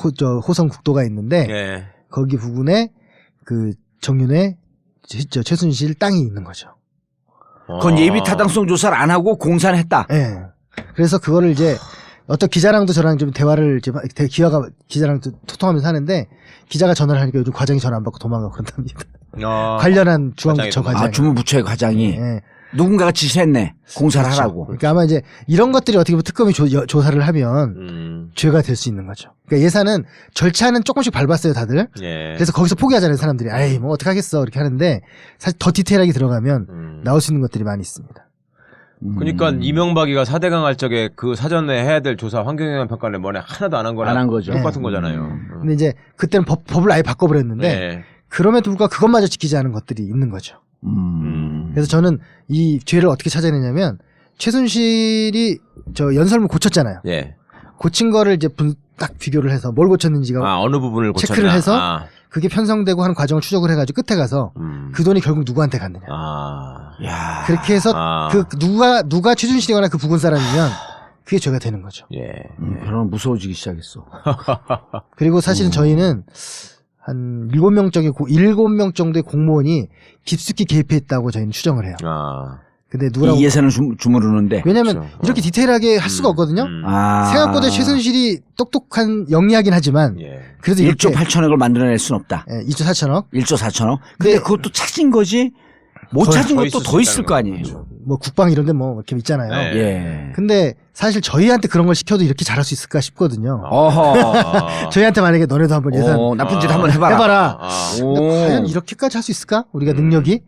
호성 국도가 있는데 거기 부근에 그 정윤회 최순실 땅이 있는 거죠. 그건 예비 타당성 조사를 안 하고 공사를 했다. 예. 그래서 그거를 이제 어떤 기자랑도 저랑 좀 대화를 기자랑 소통하면서 하는데 기자가 전화를 하니까 요즘 과장이 전화 안 받고 도망가고 그런답니다. 관련한 중앙부처 과장이. 주무부처의 과장이. 예. 누군가가 지시했네. 공사를 하라고. 그러니까 아마 이제 이런 것들이 어떻게 보면 특검이 조사를 하면 죄가 될 수 있는 거죠. 그러니까 예산은 절차는 조금씩 밟았어요, 다들. 그래서 거기서 포기하잖아요, 사람들이. 아이, 뭐 어떡하겠어. 이렇게 하는데 사실 더 디테일하게 들어가면 나올 수 있는 것들이 많이 있습니다. 그러니까 이명박이가 4대강 할 적에 그 사전에 해야 될 조사 환경영향 평가를 뭐네 하나도 안 한 거랑 안 한 거죠. 똑같은 거잖아요. 근데 이제 그때는 법을 아예 바꿔버렸는데 그럼에도 불구하고 그것마저 지키지 않은 것들이 있는 거죠. 그래서 저는 이 죄를 어떻게 찾아내냐면 최순실이 연설문 고쳤잖아요. 고친 거를 이제 딱 비교를 해서 뭘 고쳤는지가 어느 부분을 고쳤나. 체크를 해서 그게 편성되고 하는 과정을 추적을 해가지고 끝에 가서 그 돈이 결국 누구한테 갔느냐. 그렇게 해서 누가 최순실이거나 그 부근 사람이면 그게 죄가 되는 거죠. 그럼 무서워지기 시작했어. 그리고 사실은 저희는 한 7명 정도의 공무원이 깊숙이 개입했다고 저희는 추정을 해요. 근데 이 예산을 주무르는데. 왜냐면 그렇죠. 이렇게 디테일하게 할 수가 없거든요. 생각보다 최순실이 똑똑한 영리하긴 하지만 그래도 1조 8천억을 만들어낼 수는 없다. 2조 4천억. 1조 4천억. 근데 그것도 찾은 거지. 못 찾은 것도 더 있을 거 아니에요. 거죠. 뭐 국방 이런 데 뭐 이렇게 있잖아요. 근데 사실 저희한테 그런 걸 시켜도 이렇게 잘할 수 있을까 싶거든요. 저희한테 만약에 너네도 한번 예산 나쁜 짓 한번 해봐라. 근데 과연 이렇게까지 할 수 있을까? 우리가 능력이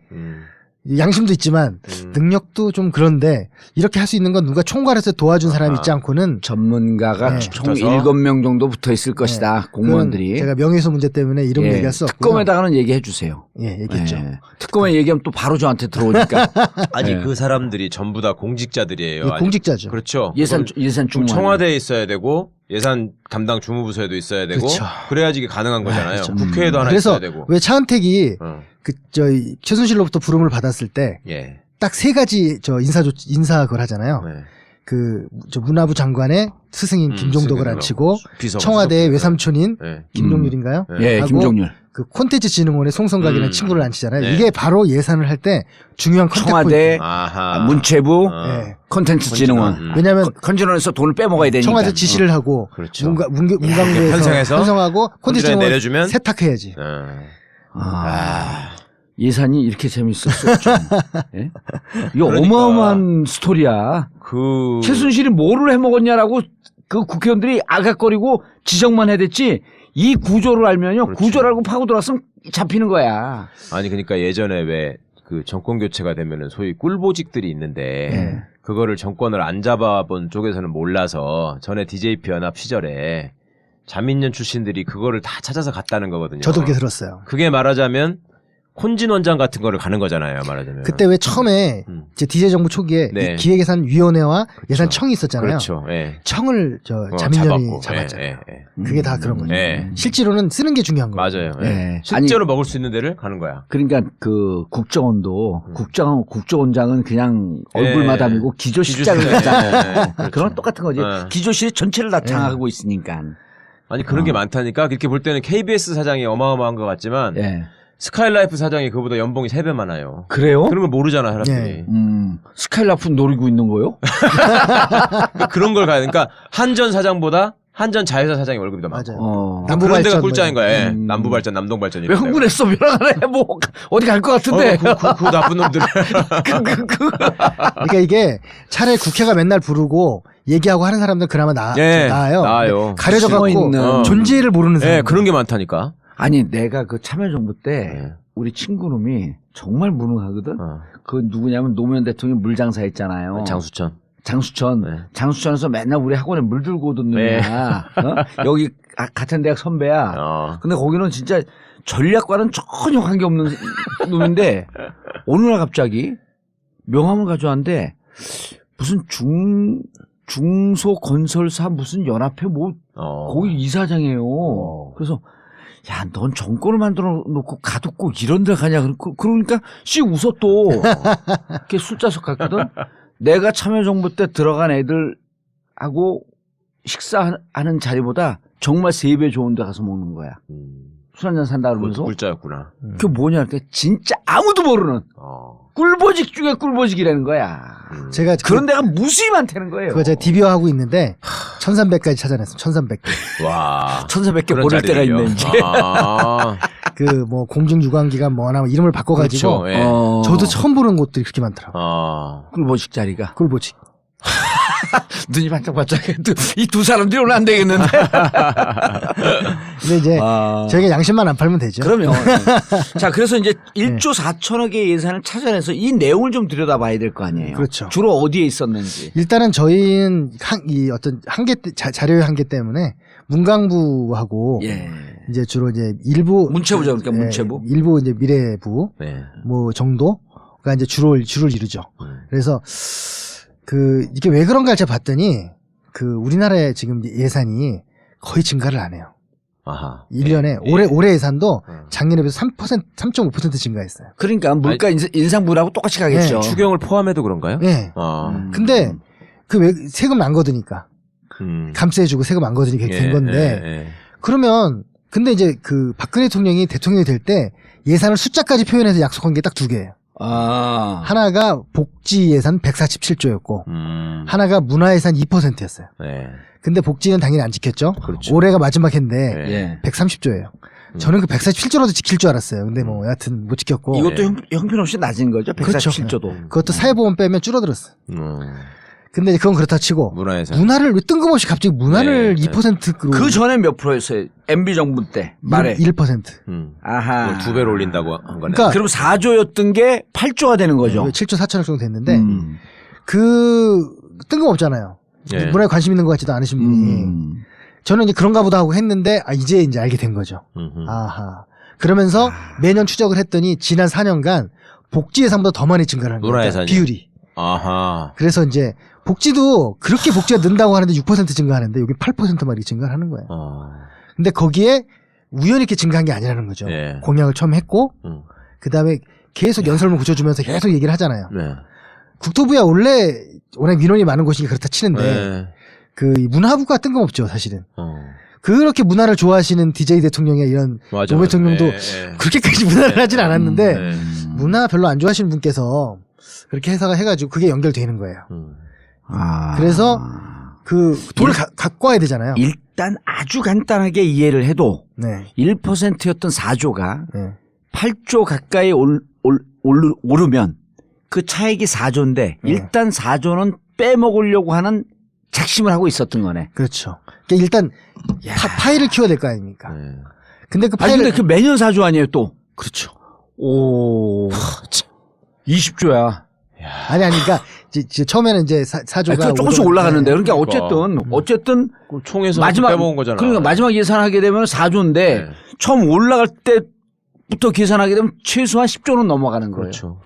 양심도 있지만 능력도 좀 그런데 이렇게 할 수 있는 건 누가 총괄해서 도와준 사람이 있지 않고는 전문가가 총 7명 정도 붙어 있을 것이다. 공무원들이. 제가 명예훼손 문제 때문에 이런 얘기할 수 없고요. 특검에다가는 얘기해 주세요. 얘기했죠. 특검에 얘기하면 또 바로 저한테 들어오니까. 아니 그 사람들이 전부 다 공직자들이에요. 공직자죠. 그렇죠. 예산 충원. 청와대에 있어야 되고 예산 담당 주무부서에도 있어야 되고 그래야지 이게 가능한 거잖아요. 국회에도 하나 있어야 되고. 그래서 왜 차은택이 최순실로부터 부름을 받았을 때 딱 3가지 인사 그걸 하잖아요. 문화부 장관의 스승인 김종덕을 앉히고 청와대의 외삼촌인 김종률인가요? 김종률. 그 콘텐츠진흥원의 송성각이라는 친구를 앉히잖아요. 이게 바로 예산을 할 때 중요한 컨택 청와대, 문체부, 콘텐츠진흥원. 왜냐하면 컨진원에서 돈을 빼먹어야 되니까. 청와대 지시를 하고 문광부에서 편성하고 콘텐츠진흥원 내려주면 세탁해야지. 예산이 이렇게 재밌었었죠. 이거 어마어마한 스토리야. 최순실이 뭐를 해먹었냐라고 그 국회의원들이 아각거리고 지적만 해댔지 이 구조를 알면요. 구조를 알고 파고 들어왔으면 잡히는 거야. 아니 그러니까 예전에 왜 그 정권 교체가 되면은 소위 꿀보직들이 있는데 그거를 정권을 안 잡아본 쪽에서는 몰라서 전에 DJP 연합 시절에 자민련 출신들이 그거를 다 찾아서 갔다는 거거든요. 저도 그게 들었어요. 그게 말하자면 콘진 원장 같은 거를 가는 거잖아요, 말하자면. 그때 왜 처음에 이제 DJ 정부 초기에 이 기획예산위원회와 예산청이 있었잖아요. 그렇죠. 청을 자민련이 잡았잖아요. 그게 다 그런 거죠. 실제로는 쓰는 게 중요한 거예요. 맞아요. 실제로 먹을 수 있는 데를 가는 거야. 그러니까 그 국정원도 국정원장은 그냥 얼굴마담이고 기조실장을 했잖아요. 그런 똑같은 거지. 기조실 전체를 다 장악하고 있으니까. 아니 그런 게 많다니까. 이렇게 볼 때는 KBS 사장이 어마어마한 것 같지만 스카이라이프 사장이 그보다 연봉이 3배 많아요. 그래요? 그런 걸 모르잖아, 사람들이. 스카이라이프 노리고 있는 거요? 그런 걸 가야 되니까 한전 사장보다 한전 자회사 사장이 월급이 더 많고. 맞아요. 그런 데가 남부발전 꿀자인 거야. 예. 음. 남부발전, 남동발전. 왜 흥분했어? 벼랑하네. 뭐 어디 갈 것 같은데. 그 나쁜 놈들. 그러니까 이게 차라리 국회가 맨날 부르고 얘기하고 하는 사람들 그나마 나아요. 나아요. 가려져 갖고 숨어있는. 존재를 모르는 사람. 예, 그런 게 많다니까. 아니 내가 그 참여정부 때 예. 우리 친구놈이 정말 무능하거든. 그 누구냐면 노무현 대통령 물장사 했잖아요. 장수천. 네. 장수천에서 맨날 우리 학원에 물 들고 오던 놈이야. 어? 여기 같은 대학 선배야. 근데 거기는 진짜 전략과는 전혀 관계없는 놈인데 어느 날 갑자기 명함을 가져왔는데 무슨 중소건설사 무슨 연합회 뭐 거기 이사장이에요. 그래서 야, 넌 정권을 만들어 놓고 가두고 이런 데 가냐. 그러니까 씩 웃어 또. 그게 술자석 같거든. 내가 참여정부 때 들어간 애들하고 식사하는 자리보다 정말 3배 좋은 데 가서 먹는 거야. 술 한잔 산다 그러면서. 꿀자였구나. 그게 뭐냐 할 때 진짜 아무도 모르는 꿀보직 중에 꿀보직이라는 거야. 제가 그런 데가 무수히 많다는 거예요. 그거 제가 DB어 하고 있는데 1300까지 찾아냈어요. 1300개. 와. 1300개 모를 때가 있네 이제. 그 뭐 공중유관기관 뭐나 이름을 바꿔가지고 그렇죠. 예. 저도 처음 보는 곳들이 그렇게 많더라고요. 꿀보직 자리가. 꿀보직. 눈이 반짝반짝해도 이 두 사람들이 오늘 안 되겠는데. 근데 이제 저희가 양심만 안 팔면 되죠. 그럼요. 자, 그래서 이제 1조 4천억의 예산을 찾아내서 이 내용을 좀 들여다봐야 될 거 아니에요. 그렇죠. 주로 어디에 있었는지. 일단은 저희는 이 어떤 자료의 한계 때문에 문광부하고 이제 주로 이제 일부 문체부죠. 그러니까 문체부. 일부 이제 미래부 뭐 정도가 이제 주를 이루죠. 그래서 이게 왜 그런가 제가 봤더니 우리나라의 지금 예산이 거의 증가를 안 해요. 1년에 올해 예산도 작년에 비해서 3.5% 증가했어요. 그러니까 물가 인상분하고 똑같이 가겠죠. 추경을 포함해도 그런가요? 네. 근데 왜 세금 안 거두니까 감세해주고 세금 안 거두니까 된 건데 그러면 근데 이제 박근혜 대통령이 대통령이 될 때 예산을 숫자까지 표현해서 약속한 게 딱 2개예요. 하나가 복지 예산 147조였고 하나가 문화 예산 2%였어요. 근데 복지는 당연히 안 지켰죠. 그렇죠. 올해가 마지막 해인데 130조예요. 저는 그 147조라도 지킬 줄 알았어요. 근데 뭐 여하튼 못 지켰고 이것도 형편없이 낮은 거죠. 147조도. 그렇죠. 그것도 사회보험 빼면 줄어들었어요. 근데 이제 그건 그렇다 치고 문화를 왜 뜬금없이 갑자기 문화를 2%로 그 전에 몇 프로였어요? MB 정부 때 말에 1%. 아하. 2배로 올린다고 한 거네. 그러니까 그럼 4조였던 게 8조가 되는 거죠. 7조 4천억 정도 됐는데 뜬금없잖아요. 문화에 관심 있는 것 같지도 않으신 분이 저는 이제 그런가 보다 하고 했는데 이제 알게 된 거죠. 아하. 그러면서 매년 추적을 했더니 지난 4년간 복지 예산보다 더 많이 증가를 한 거예요. 비율이. 아하. 그래서 이제 복지도 그렇게 복지가 는다고 하는데 6% 증가하는데 여기 8%만 이렇게 증가를 하는 거예요. 근데 거기에 우연히 이렇게 증가한 게 아니라는 거죠. 공약을 처음 했고 그다음에 계속 연설문 붙여주면서 계속 얘기를 하잖아요. 국토부야 원래 워낙 민원이 많은 곳이니까 그렇다 치는데 문화부가 뜬금없죠 사실은. 그렇게 문화를 좋아하시는 DJ 대통령의 이런 노 대통령도 그렇게까지 문화를 하진 않았는데 문화 별로 안 좋아하시는 분께서 그렇게 해가지고 그게 연결되는 거예요. 그래서 돈을 갖고 와야 되잖아요. 일단 아주 간단하게 이해를 해도 1%였던 4조가 8조 가까이 오르면 그 차액이 4조인데 일단 4조는 빼먹으려고 하는 작심을 하고 있었던 거네. 그렇죠. 그러니까 일단 파이를 키워야 될 거 아닙니까? 근데 그 파이를 근데 그 매년 4조 아니에요 또? 그렇죠. 오 20조야. 아니 그러니까 처음에는 이제 4조가 조금씩 올라갔는데 그러니까 어쨌든 총에서 마지막 빼먹은 거잖아. 그러니까 마지막 예산하게 되면 4조인데 처음 올라갈 때부터 계산하게 되면 최소한 10조는 넘어가는 거예요. 그렇죠.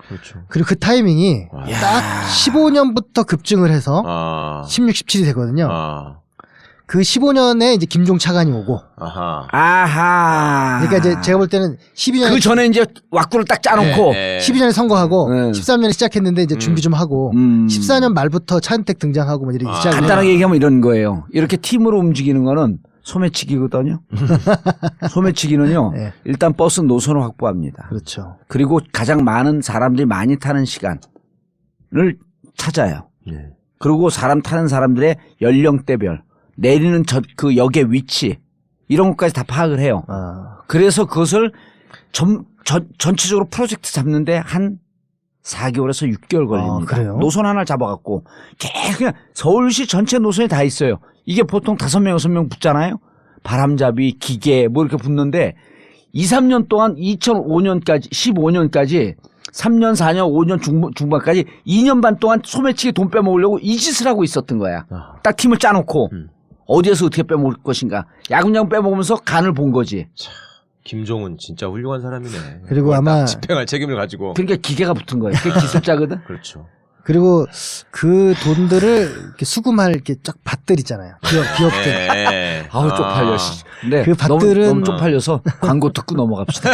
그리고 그 타이밍이 딱 15년부터 급증을 해서 16, 17이 되거든요. 그 15년에 이제 김종 차관이 오고. 아하. 그러니까 이제 제가 볼 때는 12년 그 전에 이제 왁구를 딱 짜놓고 12년에 선거하고 13년에 시작했는데 이제 준비 좀 하고 14년 말부터 차은택 등장하고 뭐 이렇게 시작을 간단하게 얘기하면 이런 거예요. 이렇게 팀으로 움직이는 거는 소매치기거든요. 소매치기는요. 일단 버스 노선을 확보합니다. 그렇죠. 그리고 가장 많은 사람들이 많이 타는 시간을 찾아요. 그리고 타는 사람들의 연령대별 내리는 그 역의 위치 이런 것까지 다 파악을 해요. 그래서 그것을 전체적으로 프로젝트 잡는데 한 4개월에서 6개월 걸립니다. 그래요? 노선 하나를 잡아갖고 계속 그냥 서울시 전체 노선이 다 있어요. 이게 보통 5명, 6명 붙잖아요. 바람잡이, 기계 뭐 이렇게 붙는데 2, 3년 동안 2005년까지 15년까지 3년, 4년, 5년 중반까지 2년 반 동안 소매치기 돈 빼먹으려고 이 짓을 하고 있었던 거야. 딱 팀을 짜놓고 어디에서 어떻게 빼먹을 것인가. 야금야금 빼먹으면서 간을 본 거지. 김종은 진짜 훌륭한 사람이네. 그리고 아마 집행할 책임을 가지고. 그러니까 기계가 붙은 거예요. 그게 기술자거든. 그렇죠. 그리고 그 돈들을 이렇게 수금할 이렇게 쫙 밭들 있잖아요. 기업들. 네. 아우 쪽팔려. 근데 그 밭들은 너무 쪽팔려서 광고 듣고 넘어갑시다.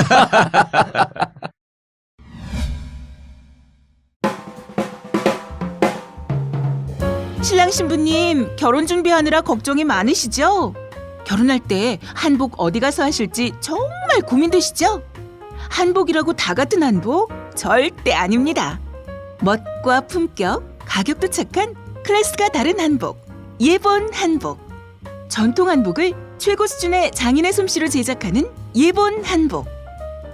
신랑 신부님 결혼 준비하느라 걱정이 많으시죠? 결혼할 때 한복 어디 가서 하실지 정말 고민되시죠? 한복이라고 다 같은 한복? 절대 아닙니다. 멋과 품격, 가격도 착한 클래스가 다른 한복, 예본 한복. 전통 한복을 최고 수준의 장인의 솜씨로 제작하는 예본 한복.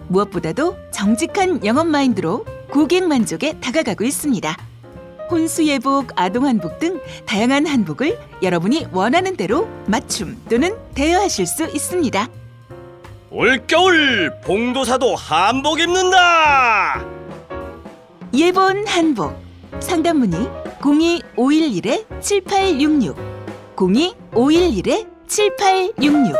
무엇보다도 정직한 영업 마인드로 고객 만족에 다가가고 있습니다. 혼수 예복, 아동 한복 등 다양한 한복을 여러분이 원하는 대로 맞춤 또는 대여하실 수 있습니다. 올겨울 봉도사도 한복 입는다. 예본 한복 상담 문의 02-511-7866 02-511-7866.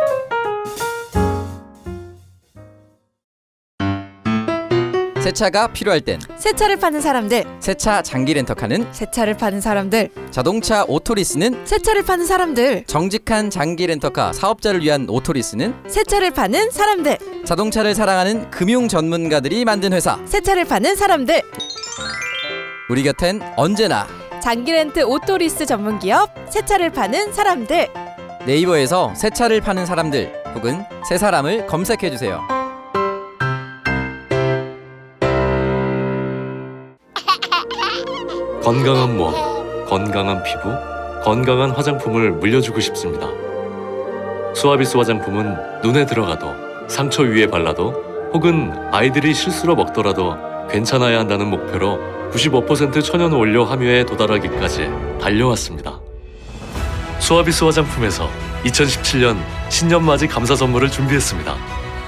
세차가 필요할 땐 세차를 파는 사람들, 세차 장기 렌터카는 세차를 파는 사람들, 자동차 오토리스는 세차를 파는 사람들, 정직한 장기 렌터카 사업자를 위한 오토리스는 세차를 파는 사람들, 자동차를 사랑하는 금융 전문가들이 만든 회사 세차를 파는 사람들. 우리 곁엔 언제나 장기 렌트 오토리스 전문기업 세차를 파는 사람들. 네이버에서 세차를 파는 사람들 혹은 세 사람을 검색해주세요. 건강한 몸, 건강한 피부, 건강한 화장품을 물려주고 싶습니다. 수아비스 화장품은 눈에 들어가도, 상처 위에 발라도, 혹은 아이들이 실수로 먹더라도 괜찮아야 한다는 목표로 95% 천연 원료 함유에 도달하기까지 달려왔습니다. 수아비스 화장품에서 2017년 신년맞이 감사 선물을 준비했습니다.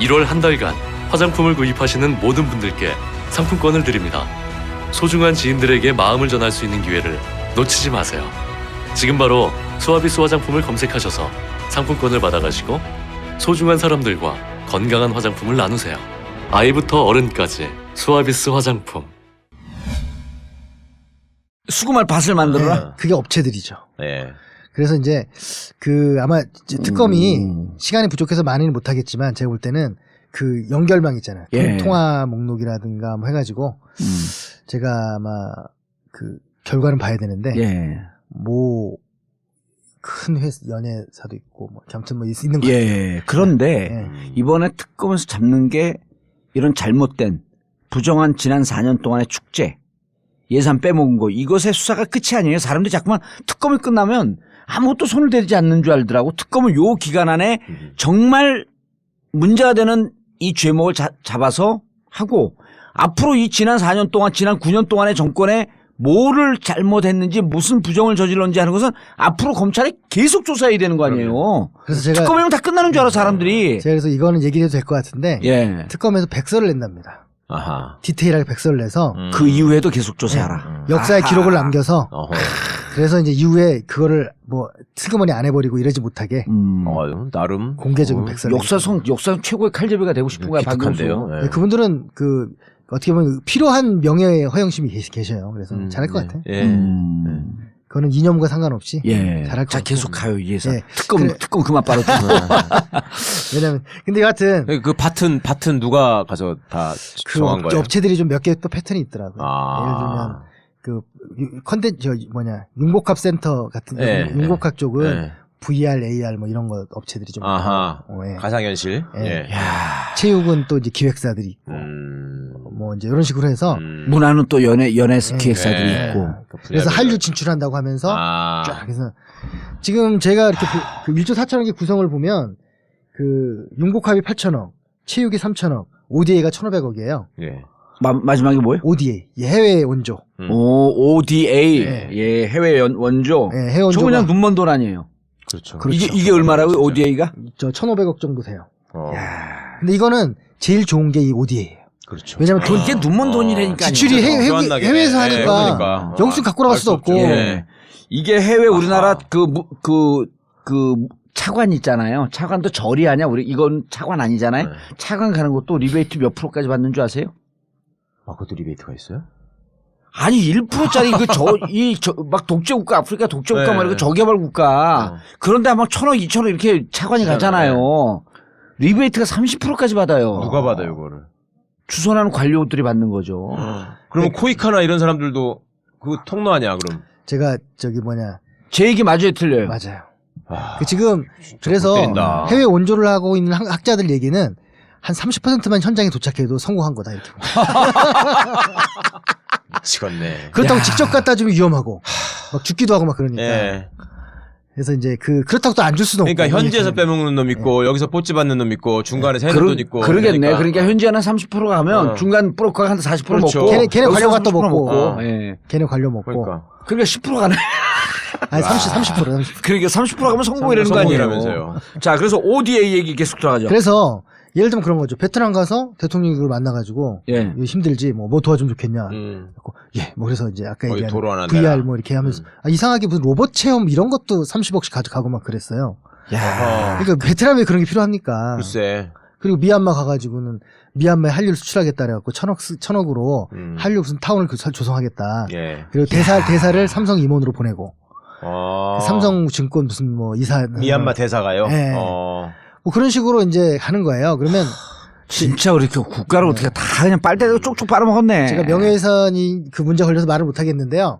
1월 한 달간 화장품을 구입하시는 모든 분들께 상품권을 드립니다. 소중한 지인들에게 마음을 전할 수 있는 기회를 놓치지 마세요. 지금 바로 수아비스 화장품을 검색하셔서 상품권을 받아가시고 소중한 사람들과 건강한 화장품을 나누세요. 아이부터 어른까지 수아비스 화장품. 수금할 밭을 만들어라. 네, 그게 업체들이죠. 네. 그래서 이제 그 아마 이제 특검이 시간이 부족해서 많이는 못하겠지만 제가 볼 때는 그 연결망 있잖아요. 예. 통화 목록이라든가 뭐 해가지고 제가 아마 그 결과는 봐야 되는데 뭐 큰 연예사도 있고 뭐 아무튼 뭐 있는 거 같아요. 그런데 이번에 특검에서 잡는 게 이런 잘못된 부정한 지난 4년 동안의 축제 예산 빼먹은 거 이것의 수사가 끝이 아니에요. 사람들이 자꾸만 특검이 끝나면 아무것도 손을 대지 않는 줄 알더라고. 특검은 요 기간 안에 정말 문제가 되는 이 죄목을 잡아서 하고 앞으로 이 지난 4년 동안 지난 9년 동안의 정권에 뭐를 잘못했는지 무슨 부정을 저질렀는지 하는 것은 앞으로 검찰이 계속 조사해야 되는 거 아니에요. 그래서 제가 특검이면 다 끝나는 줄 알아 사람들이. 제가 그래서 이거는 얘기해도 될 것 같은데 특검에서 백서를 낸답니다. 아하. 디테일하게 백서를 내서 그 이후에도 계속 조사하라. 역사의 기록을 남겨서 그래서 이제 이후에 그거를 뭐 슬그머니 안 해버리고 이러지 못하게 나름 공개적인 백서를 역사상 최고의 칼제비가 되고 싶은 거야. 기특한데요. 네, 그분들은 그 어떻게 보면 필요한 명예의 허영심이 계셔요. 그래서 잘할 것 같아요. 그거는 이념과 상관없이 잘할 것 자 같고. 계속 가요 이 예산. 특검 그만 빨아줘. 왜냐면 근데 여하튼 그 밭은 누가 가서 다 그 정한 거예요? 업체들이 좀 몇 개 또 패턴이 있더라고요. 예를 들면 그 융복합 센터 같은 융복합 쪽은 VR, AR 뭐 이런 거 업체들이 좀 아하. 가상현실. 체육은 또 이제 기획사들이 있고 뭐 이제 이런 식으로 해서 문화는 또 연예 기획사들이 있고. 그래서 한류 진출한다고 하면서 쫙 해서 지금 제가 이렇게 그 1조 4천억의 구성을 보면 그 융복합이 8천억, 체육이 3천억, ODA가 1,500억이에요. 예. 마지막에 뭐예요? ODA, 해외 원조. 오, ODA, 예, 해외 원조. 예, 해외 원조. 저 그냥 눈먼 돈 아니에요. 그렇죠. 이게 얼마라고요? ODA가? 저 1,500억 정도 돼요. 근데 이거는 제일 좋은 게 이 ODA예요. 그렇죠. 왜냐면 돈 이게 눈먼 돈이라니까. 지출이 해외에서 하니까 영수증 갖고 나갈 수도 없고. 이게 해외 우리나라 그 차관 있잖아요. 차관도 절이 아니야. 우리 이건 차관 아니잖아요. 차관 가는 것도 리베이트 몇 프로까지 받는 줄 아세요? 그것도 리베이트가 있어요? 아니 1%짜리 막 독재국가 아프리카 독재국가 말고 저개발 국가 그런데 막 1,000억 2,000억 이렇게 차관이 가잖아요. 리베이트가 30%까지 받아요. 누가 받아요 그거를? 주선하는 관료들이 받는 거죠. 그러면 코이카나 이런 사람들도 그 통로 아니야 그럼? 제가 제 얘기 맞아요 틀려요? 맞아요. 지금 그래서 해외 원조를 하고 있는 학자들 얘기는 한 30%만 현장에 도착해도 성공한 거다 이렇게. 미치겠네. 그렇다고 직접 갖다 주면 위험하고 막 죽기도 하고 막 그러니까. 예. 그래서 이제 그렇다고 또 안 줄 수도 없고. 그러니까 현지에서 빼먹는 놈 있고 여기서 뽀찌 받는 놈 있고 중간에 새는 돈 있고. 그러겠네. 그러니까 현지에는 30%가 하면 중간 브로커가 한 40% 그렇죠. 먹고 걔네 관료가 또 먹고. 예. 걔네 관료 먹고. 그러니까 10% 가네. 아니 30%. 그러니까 30% 가면 성공이라는 거 아니에요. 성공이라면서요. 자, 그래서 ODA 얘기 계속 들어가죠. 그래서 예를 들면 그런 거죠. 베트남 가서 대통령이 그걸 만나가지고 이거 힘들지 뭐 도와주면 좋겠냐. 뭐 그래서 이제 아까 얘기한 VR 뭐 이렇게 하면서 이상하게 무슨 로봇 체험 이런 것도 30억씩 가져가고 막 그랬어요. 그러니까 베트남에 그런 게 필요합니까? 글쎄. 그리고 미얀마 가가지고는 미얀마에 한류를 수출하겠다 그래갖고 1,000억으로 한류 무슨 타운을 조성하겠다. 그리고 대사를 삼성 임원으로 보내고. 삼성증권 무슨 뭐 이사. 미얀마 대사가요? 뭐 그런 식으로 이제 가는 거예요. 그러면 진짜 그렇게 국가를 어떻게 다 그냥 빨대로 쪽쪽 빨아먹었네. 제가 명예훼손이 그 문제 걸려서 말을 못 하겠는데요.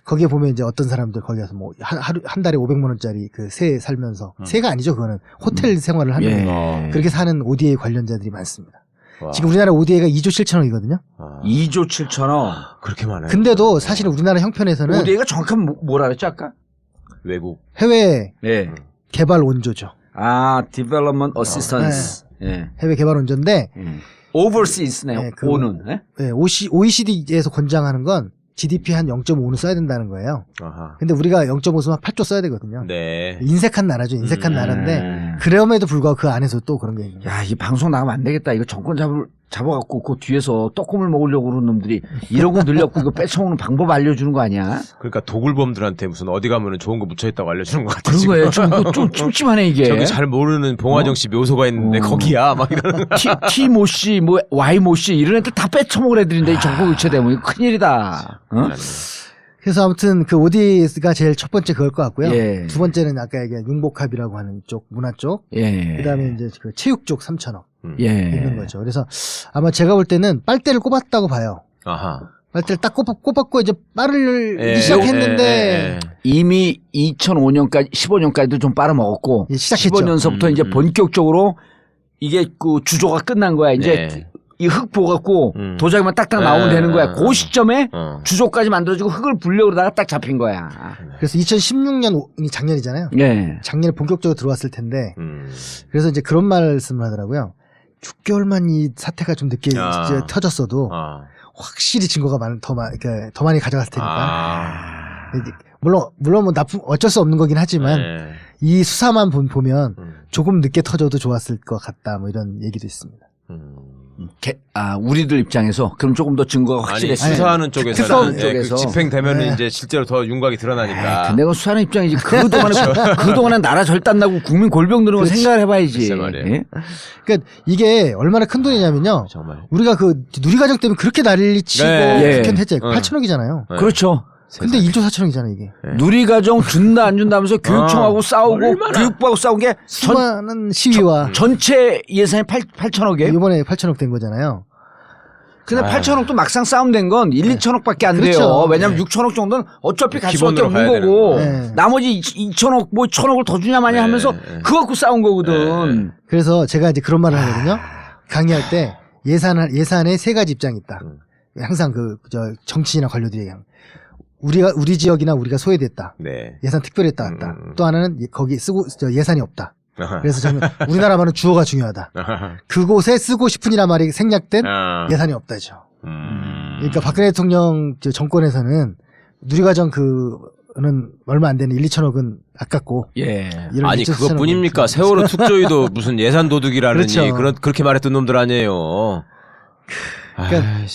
거기에 보면 이제 어떤 사람들 거기 가서 뭐 한 달에 500만 원짜리 그 세 살면서 세가 아니죠. 그거는 호텔 생활을 하는 그렇게 사는 ODA 관련자들이 많습니다. 지금 우리나라 ODA가 2조 7천억이거든요. 2조 7천억. 그렇게 많아요. 근데도 사실 우리나라 형편에서는 ODA가 정확한 뭐라 그랬죠 아까? 외국. 해외 개발 원조죠. Development Assistance. 해외 개발 원조인데 Overseas네요. O는. OECD에서 권장하는 건 GDP 한 0.5는 써야 된다는 거예요. 근데 우리가 0.5 쓰면 8조 써야 되거든요. 인색한 나라죠. 인색한 나라인데 그럼에도 불구하고 그 안에서 또 그런 게 있는 거예요. 야, 이 방송 나가면 안 되겠다. 이거 정권 잡아갖고 그 뒤에서 떡국을 먹으려고 그러는 놈들이 이러고 늘렸고 이거 빼쳐먹는 방법 알려주는 거 아니야? 그러니까 도굴범들한테 무슨 어디 가면은 좋은 거 묻혀있다고 알려주는 것 같아. 그런 거예요. 좀 찜찜하네 이게. 저기 잘 모르는 봉화정 씨 묘소가 있는데 거기야 막 이러는 거. T모 씨, 뭐 Y모 씨 이런 애들 다 빼쳐먹을 애들인데 이 정권 교체되면 이거 큰일이다. 그래서 아무튼 그 ODA가 제일 첫 번째 그걸 것 같고요. 두 번째는 아까 얘기한 융복합이라고 하는 쪽 문화 쪽. 그다음에 이제 그 체육 쪽 3천억 있는 거죠. 그래서 아마 제가 볼 때는 빨대를 꼽았다고 봐요. 빨대를 딱 꼽았고 이제 빠르기 시작했는데 이미 2005년까지 15년까지도 좀 빨아먹었고 시작했죠. 15년서부터 이제 본격적으로 이게 그 주조가 끝난 거야. 이제 이 흙 보갖고 도자기만 딱딱 나오면 되는 거야. 그 시점에 주조까지 만들어지고 흙을 불려 그러다가 딱 잡힌 거야. 그래서 2016년이 작년이잖아요. 작년에 본격적으로 들어왔을 텐데 그래서 이제 그런 말씀을 하더라고요. 6개월만 이 사태가 좀 늦게 이제 터졌어도 확실히 증거가 더 많이 가져갔을 테니까. 물론 뭐 어쩔 수 없는 거긴 하지만 이 수사만 보면 조금 늦게 터져도 좋았을 것 같다. 뭐 이런 얘기도 있습니다. 우리들 입장에서 그럼 조금 더 증거가 확실했어요. 수사하는 쪽에서는 그 집행되면은 이제 실제로 더 윤곽이 드러나니까. 근데 그건 수사하는 입장이지. 그동안에 나라 절단 나고 국민 골병 드는 거 생각을 해봐야지. 그러니까 이게 얼마나 큰 돈이냐면요. 정말. 우리가 그 누리과정 때문에 그렇게 난리치고 했잖아요. 8천억이잖아요. 그렇죠. 근데 1조 4천억이잖아요, 이게. 누리과정 준다 안 준다면서 교육청하고 싸우고 교육부하고 싸운 게 수많은 시위와 전체 예산이 8천억이에요? 이번에 8천억 된 거잖아요. 근데 8천억도 막상 싸움된 건 1, 2천억밖에 안 돼요. 왜냐면 6천억 정도는 어차피 갈 수밖에 없는 거고 나머지 2천억 뭐 1천억을 더 주냐 마냐 하면서 그거 갖고 싸운 거거든. 그래서 제가 이제 그런 말을 하거든요. 강의할 때 예산에 세 가지 입장이 있다. 항상 정치인이나 관료들이 얘기하는. 우리 지역이나 우리가 소외됐다. 네. 예산 특별히 따왔다. 또 하나는 거기 쓰고 예산이 없다. 그래서 저는 우리나라만은 주어가 중요하다. 그곳에 쓰고 싶은이란 말이 생략된 예산이 없다죠. 그러니까 박근혜 대통령 정권에서는 누리과정 는 얼마 안 되는 1-2천억은 아깝고. 예. 아니 그것뿐입니까? 세월호 특조위도 무슨 예산 도둑이라느니 그렇죠. 그렇게 말했던 놈들 아니에요. 그러니까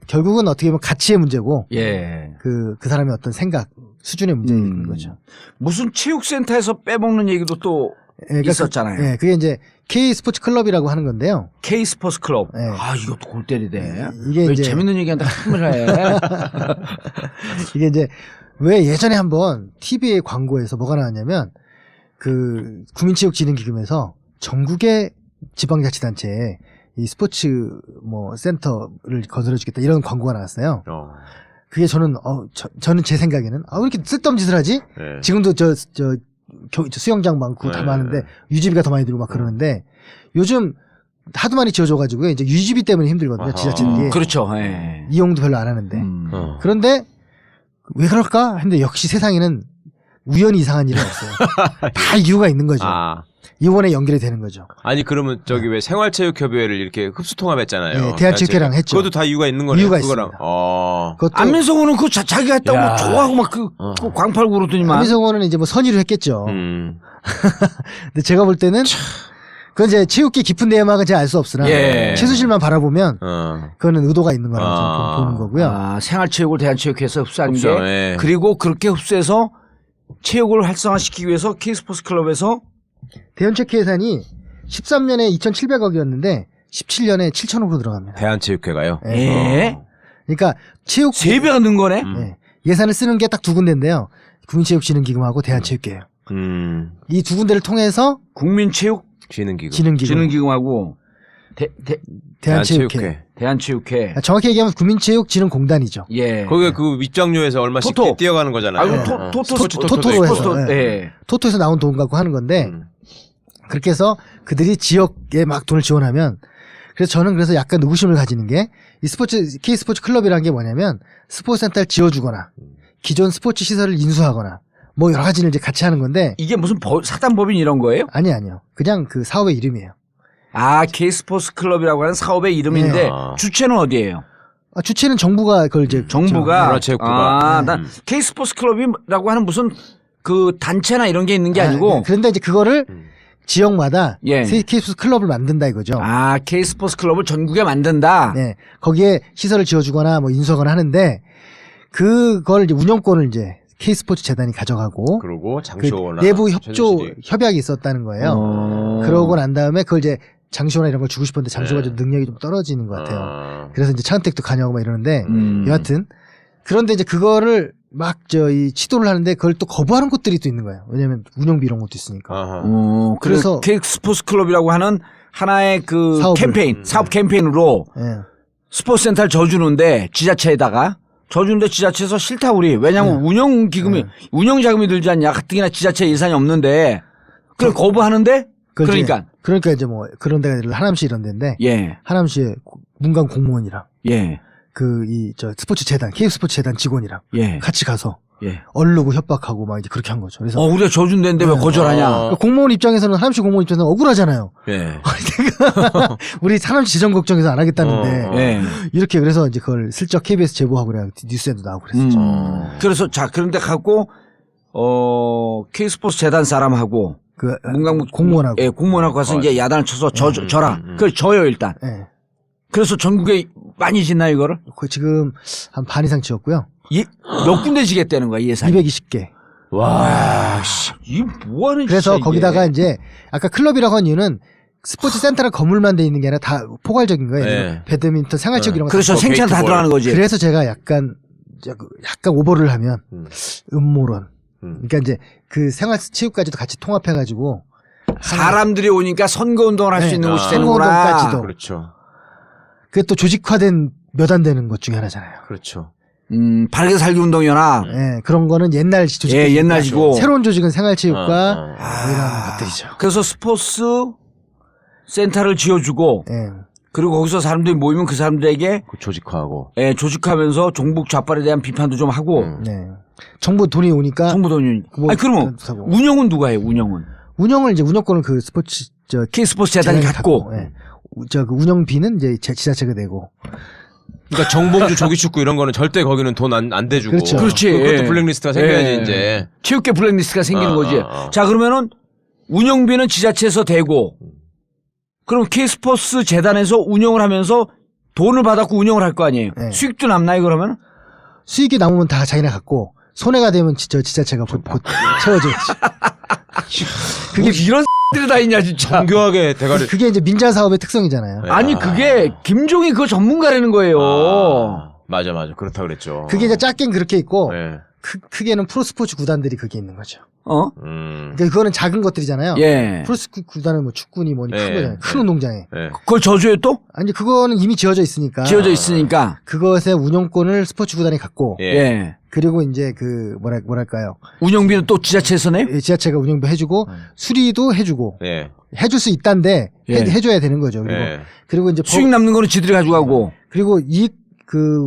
결국은 어떻게 보면 가치의 문제고. 예. 그 사람의 어떤 생각 수준의 문제인 거죠. 무슨 체육센터에서 빼먹는 얘기도 또 그러니까 있었잖아요. 그게 이제 K 스포츠 클럽이라고 하는 건데요. K 스포츠 클럽. 네. 아 이것도 골 때리네. 이게 왜 이제 재밌는 얘기한다 함을 해. 이게 이제 왜 예전에 한번 TV에 광고에서 뭐가 나왔냐면 그 국민체육진흥기금에서 전국의 지방자치단체에 이 스포츠 센터를 건설해주겠다 이런 광고가 나왔어요. 그게 저는 제 생각에는 왜 이렇게 쓸데없는 짓을 하지? 네. 지금도 수영장 많고 다 많은데 유지비가 더 많이 들고 막 그러는데 요즘 하도 많이 지어줘가지고 이제 유지비 때문에 힘들거든요. 지자체들이. 그렇죠. 예. 이용도 별로 안 하는데. 그런데 왜 그럴까? 했는데 역시 세상에는 우연히 이상한 일은 없어요. 다 이유가 있는 거죠. 이번에 연결이 되는 거죠. 아니 그러면 왜 생활체육협의회를 이렇게 흡수통합했잖아요. 네, 대한체육회랑 했죠. 그것도 다 이유가 있는 거네요. 이유가 그거랑. 있습니다. 안민석은 그거 자기가 했다고 뭐 좋아하고 막 그 광팔고 그러더니만. 안민석은 이제 선의로 했겠죠. 근데 제가 볼 때는 그건 이제 체육계 깊은 내막은 제가 알 수 없으나 최순실만 바라보면 그거는 의도가 있는 거라고 보는 거고요. 생활체육을 대한체육회에서 흡수한 게 그리고 그렇게 흡수해서 체육을 활성화시키기 위해서 K스포츠 클럽에서 대한체육회 예산이 13년에 2,700억이었는데 17년에 7,000억으로 들어갑니다. 대한체육회가요? 예. 그러니까 체육 3배가 는 거네. 예산을 쓰는 게 딱 두 군데인데요. 국민체육진흥기금하고 대한체육회예요. 이 두 군데를 통해서 국민체육진흥기금하고 대한체육회. 정확히 얘기하면 국민체육진흥공단이죠. 예. 거기가 그 입장료에서 얼마씩 뛰어가는 거잖아요. 토토에서 나온 돈 갖고 하는 건데 그렇게 해서 그들이 지역에 막 돈을 지원하면 그래서 저는 약간 의구심을 가지는 게 이 K 스포츠 클럽이라는 게 뭐냐면 스포츠 센터를 지어주거나 기존 스포츠 시설을 인수하거나 뭐 여러 가지를 이제 같이 하는 건데 이게 무슨 사단법인 이런 거예요? 아니요. 그냥 그 사업의 이름이에요. K 스포츠 클럽이라고 하는 사업의 이름인데 주체는 어디예요? 주체는 정부가 그걸 이제 정부가 문화체육부가 난 K 스포츠 클럽이라고 하는 무슨 그 단체나 이런 게 있는 게 아니고 그런데 이제 그거를 지역마다 K 스포츠 클럽을 만든다 이거죠. K 스포츠 클럽을 전국에 만든다. 네, 거기에 시설을 지어주거나 뭐 인수하거나 하는데 그걸 이제 운영권을 이제 K 스포츠 재단이 가져가고 그리고 장시호나 내부 협약이 있었다는 거예요. 그러고 난 다음에 그걸 이제 장시호나 이런 걸 주고 싶었는데 장시호가 좀 능력이 좀 떨어지는 것 같아요. 그래서 이제 차은택도 관여하고 막 이러는데 여하튼 그런데 이제 그거를 막 이 시도를 하는데 그걸 또 거부하는 곳들이 또 있는 거예요. 왜냐면 운영비 이런 것도 있으니까. 그래서 K 스포츠 클럽이라고 하는 하나의 그 사업 캠페인으로 스포츠 센터를 져주는데 지자체에다가 져주는데 지자체에서 싫다 우리. 왜냐면 운영 자금이 들지 않냐. 가뜩이나 지자체 예산이 없는데 그걸 거부하는데 그러니까 이제 뭐 그런 데가 하남시 이런 데인데 하남시의 문관 공무원이랑 스포츠 재단 K 스포츠 재단 직원이랑 같이 가서 얼르고 협박하고 막 이제 그렇게 한 거죠. 그래서 우리가 져준다는데 왜 거절하냐. 공무원 입장에서는 하남시 공무원 입장에서는 억울하잖아요. 우리 하남시 재정 걱정해서 안 하겠다는데 이렇게 그래서 이제 그걸 슬쩍 KBS 제보하고 그래 뉴스에도 나오고 그랬었죠. 그래서 그런데 갖고 K 스포츠 재단 사람하고 문광부 공무원하고 가서 이제 야단을 쳐서 져라. 그걸 져요 일단. 그래서 전국에 많이 짓나 이거를? 지금 한 반 이상 지었고요. 몇 군데 지겠다는 거야 예산이? 220개. 와, 이 뭐하는 그래서 거기다가 이제 아까 클럽이라고 한 이유는 스포츠 센터랑 건물만 돼 있는 게 아니라 다 포괄적인 거예요. 배드민턴, 생활체육 이런 거. 그래서 생체는 다 들어가는 거지. 그래서 제가 약간 오버를 하면 음모론. 그러니까 이제 그 생활체육까지도 같이 통합해가지고 사람들이 오니까 선거운동을 할 수 있는 곳이 되는구나. 선거운동까지도. 그렇죠. 그게 또 조직화된 몇 안 되는 것 중에 하나잖아요. 그렇죠. 바르게 살기 운동연합. 그런 거는 옛날 조직. 옛날이고. 새로운 조직은 생활체육과 이런 것들이죠. 그래서 스포츠 센터를 지어주고 그리고 거기서 사람들이 모이면 그 사람들에게 조직화하고. 예, 조직하면서 종북 좌빨에 대한 비판도 좀 하고. 네. 정부 돈이 오니까. 정부 돈이. 뭐 아니 그러면 운영은 누가 해요? 운영을 이제 운영권을 그 스포츠 K스포츠 재단이 갖고. 네. 그 운영비는 이제 지자체가 내고. 그러니까 정봉주 조기축구 이런 거는 절대 거기는 돈 안 대주고. 그렇죠. 그렇지. 그것도 블랙리스트가 생겨야지 이제. 체육계 블랙리스트가 생기는 거지. 자 그러면은 운영비는 지자체에서 대고. 그럼 K스포츠 재단에서 운영을 하면서 돈을 받았고 운영을 할 거 아니에요. 네. 수익도 남나요 그러면? 수익이 남으면 다 자기네 갖고 손해가 되면 지자체가 채워줘야지. 그게 이런 들이 다 있냐 진짜. 정교하게 대가리. 그게 이제 민자 사업의 특성이잖아요. 아니 그게 김종이 그거 전문가라는 거예요. 맞아. 그렇다 그랬죠. 그게 이제 작게는 그렇게 있고 네. 크게는 프로스포츠 구단들이 그게 있는 거죠. 그러니까 그거는 작은 것들이잖아요. 예. 프로스포츠 구단은 뭐 축구니 뭐니 큰 네. 거잖아요. 큰 운동장에. 네. 그걸 저주해 또? 아니 그거는 이미 지어져 있으니까. 지어져 있으니까. 그것의 운영권을 스포츠 구단이 갖고. 예. 그리고 이제 뭐랄까요. 운영비는 또 지자체에서 내요? 지자체가 운영비 해주고 수리도 해주고. 예. 해줄 수 있단데 해줘야 되는 거죠. 그리고 이제 수익 남는 거는 지들이 가져가고. 그리고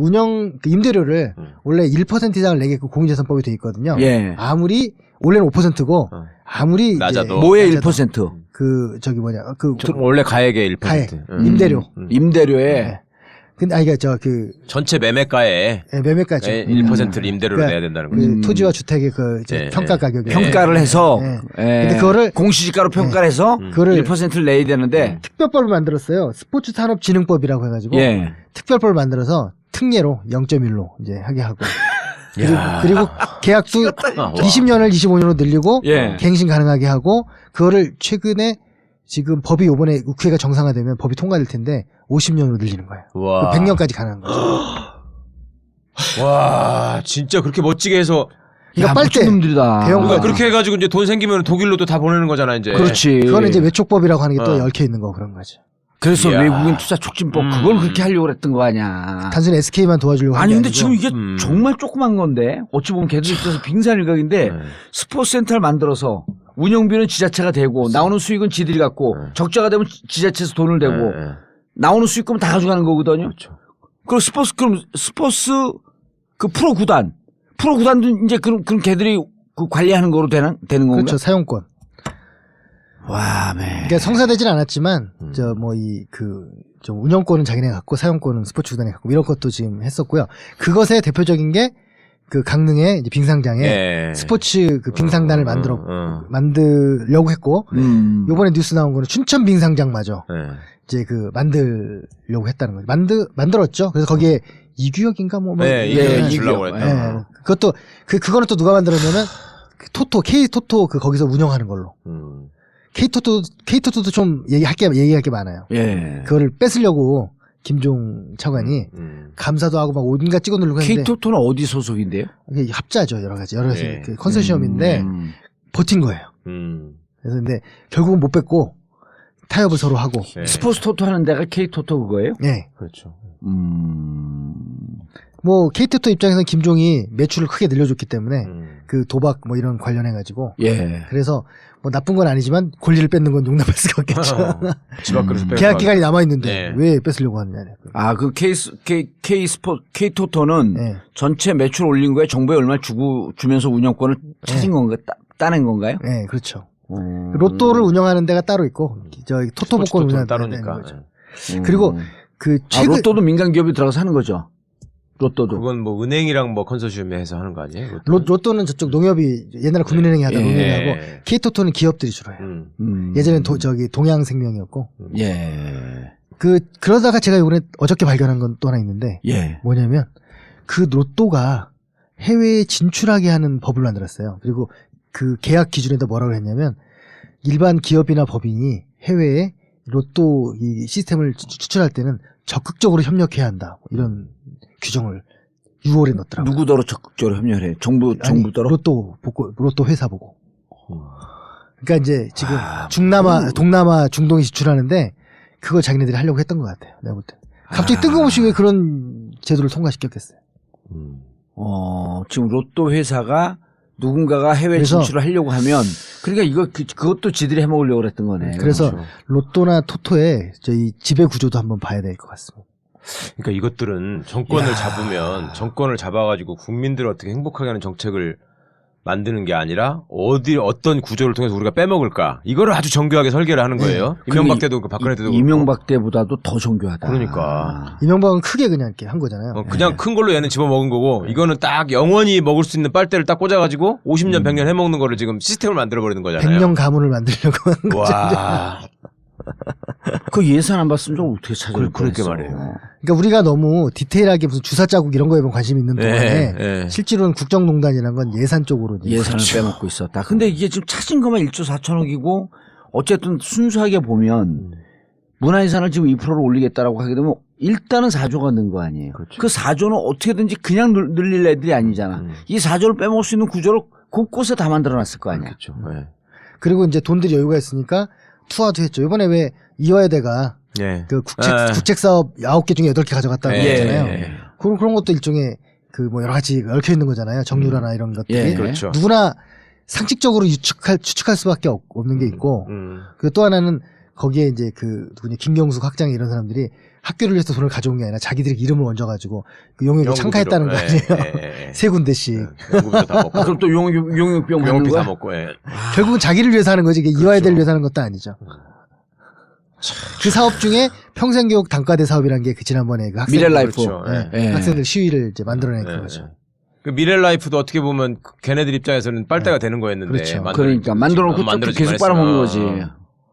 운영 임대료를 원래 1% 이상을 내게끔 공인재산법이 돼 있거든요. 예. 아무리 원래는 5%고 아무리 낮아도 뭐의 1%? 원래 가액의 1%. 가액 임대료. 임대료에. 근데 전체 매매가에 매매가죠. 1%를 임대료로 내야 된다는 거죠. 토지와 주택의 평가 가격에 평가를 해서 근데 그거를 공시지가로 평가를 해서 그거를 1%를 내야 되는데 특별법을 만들었어요. 스포츠 산업진흥법이라고 해가지고 특별법을 만들어서 특례로 0.1로 이제 하게 하고 그리고 계약도 20년을 25년으로 늘리고 갱신 가능하게 하고 그거를 최근에 지금 법이 이번에 국회가 정상화되면 법이 통과될 텐데 50년으로 늘리는 거예요. 100년까지 가능한 거죠. 와, 진짜 그렇게 멋지게 해서. 그러니까 빨대 놈들이다. 그러니까 그렇게 해가지고 이제 돈 생기면 독일로도 다 보내는 거잖아 이제. 그렇지. 그거는 이제 외촉법이라고 하는 게 또 얽혀 있는 거 그런 거죠. 그래서 외국인 투자 촉진법 그걸 그렇게 하려고 그랬던 거 아니야. 단순히 SK만 도와주려고 아니 근데 아니고. 지금 이게 정말 조그만 건데 어찌 보면 걔들 입장에서 빙산일각인데 스포츠센터를 만들어서 운영비는 지자체가 되고 나오는 수익은 지들이 갖고 적자가 되면 지자체에서 돈을 대고 나오는 수익금은 다 가져가는 거거든요. 그렇죠. 그럼 스포츠 그 프로구단도 이제 그런 걔들이 그 관리하는 거로 되는 건가? 그렇죠. 사용권. 와, 매. 그러니까 성사되진 않았지만 좀 운영권은 자기네 갖고 사용권은 스포츠 구단이 갖고 이런 것도 지금 했었고요. 그것의 대표적인 게 그 강릉의 이제 빙상장에 스포츠 그 빙상단을 만들려고 했고 요번에 뉴스 나온 거는 춘천 빙상장마저 이제 만들려고 했다는 거죠. 만들었죠. 그래서 거기에 이규혁인가 이규혁이 주려고 했다. 그것도 그거는 또 누가 만들었냐면 K토토 거기서 운영하는 걸로. K토토도 좀 얘기할 게 많아요. 그거를 뺏으려고 김종 차관이 감사도 하고 막 온갖 찍어 누르고 했는데 K토토는 어디 소속인데요? 이게 합자죠. 여러 가지 그 컨소시엄인데 버틴 거예요. 그래서 근데 결국은 못 뺏고 타협을 서로 하고 스포츠 토토 하는 데가 K토토 그거예요? 네. 그렇죠. 뭐 K토토 입장에서는 김종이 매출을 크게 늘려줬기 때문에 그 도박 뭐 이런 관련해가지고 그래서 뭐 나쁜 건 아니지만 권리를 뺏는 건 용납할 수가 없겠죠. 집 밖으로서 계약 기간이 남아 있는데 왜 뺏으려고 하느냐. 그 K토토는 전체 매출 올린 거에 정부에 얼마를 주면서 운영권을 찾은 건가 따낸 건가요? 네, 그렇죠. 로또를 운영하는 데가 따로 있고 토토복권 운영하는 따로니까. 그리고 로또도 민간 기업이 들어가서 하는 거죠. 로또도. 그건 뭐 은행이랑 뭐 컨소시엄이 해서 하는 거 아니에요? 로또는 저쪽 농협이 옛날에 국민은행이 하다 농협이 하고 K토토는 기업들이 주로 해요. 예전엔 동양생명이었고. 그러다가 제가 이번에 어저께 발견한 건 또 하나 있는데 뭐냐면 그 로또가 해외에 진출하게 하는 법을 만들었어요. 그리고 그 계약 기준에다 뭐라고 했냐면 일반 기업이나 법인이 해외에 로또 이 시스템을 추출할 때는 적극적으로 협력해야 한다. 이런 규정을 6월에 넣었더라고요. 누구더러 적극적으로 협력해? 정부더러? 로또 회사 보고. 그러니까 이제 지금 동남아, 중동에 진출하는데 그걸 자기네들이 하려고 했던 것 같아요. 내가 볼 때. 갑자기 뜬금없이 왜 그런 제도를 통과시켰겠어요. 지금 로또 회사가 누군가가 해외 진출을 하려고 하면 그러니까 이거 그것도 지들이 해먹으려고 그랬던 거네. 그래서 그렇죠. 로또나 토토의 저희 지배 구조도 한번 봐야 될 것 같습니다. 그러니까 이것들은 정권을 잡으면 정권을 잡아가지고 국민들을 어떻게 행복하게 하는 정책을 만드는 게 아니라 어떤 구조를 통해서 우리가 빼먹을까 이거를 아주 정교하게 설계를 하는 거예요. 이명박 때도 박근혜 때도 이명박 때보다도 더 정교하다. 그러니까 이명박은 크게 그냥 이렇게 한 거잖아요. 그냥 큰 걸로 얘는 집어먹은 거고 이거는 딱 영원히 먹을 수 있는 빨대를 딱 꽂아가지고 50년 100년 해먹는 거를 지금 시스템을 만들어버리는 거잖아요. 100년 가문을 만들려고 하는 거죠. 와. 그 예산 안 봤으면 좀 어떻게 찾을 그렇게 뻔했어. 말해요. 그러니까 우리가 너무 디테일하게 무슨 주사 자국 이런 거에만 관심이 있는 동안에 실제로는 국정농단이라는 건 예산 쪽으로 예산을 빼먹고 있었다. 근데 이게 지금 찾은 것만 1조 4천억이고 어쨌든 순수하게 보면 문화예산을 지금 2%를 올리겠다라고 하게 되면 일단은 4조가 는 거 아니에요. 그렇죠. 그 4조는 어떻게든지 그냥 늘릴 애들이 아니잖아. 이 4조를 빼먹을 수 있는 구조를 곳곳에 다 만들어놨을 거 아니야. 그렇죠. 그리고 이제 돈들이 여유가 있으니까 투하도 했죠. 이번에 왜 이화여대가 그 국책 사업 9개 중에 8개 가져갔다고 했잖아요. 그런 것도 일종의 그 뭐 여러 가지 얽혀 있는 거잖아요. 정유라나 이런 것들이 그렇죠. 누구나 상식적으로 추측할 수밖에 없는 게 있고 그리고 또 하나는 거기에 이제 그 누구냐 김경숙 학장 이런 사람들이 학교를 위해서 돈을 가져온 게 아니라 자기들이 이름을 얹어가지고 그 용역을 참가했다는 거 아니에요. 세 군데씩. 연구비도 다 먹고. 그럼 또 용역병 먹는 다 거야? 먹고. 결국은 자기를 위해서 하는 거지. 이게 이화여대를 위해서 하는 것도 아니죠. 그 사업 중에 평생교육 단과대 사업이라는 게 그 지난번에 그 학생들 미래라이프 학생들 시위를 이제 만들어낸 거죠. 그 미래라이프도 어떻게 보면 걔네들 입장에서는 빨대가 되는 거였는데. 그렇죠. 그러니까 만들어놓고 계속 빨아먹는 거지.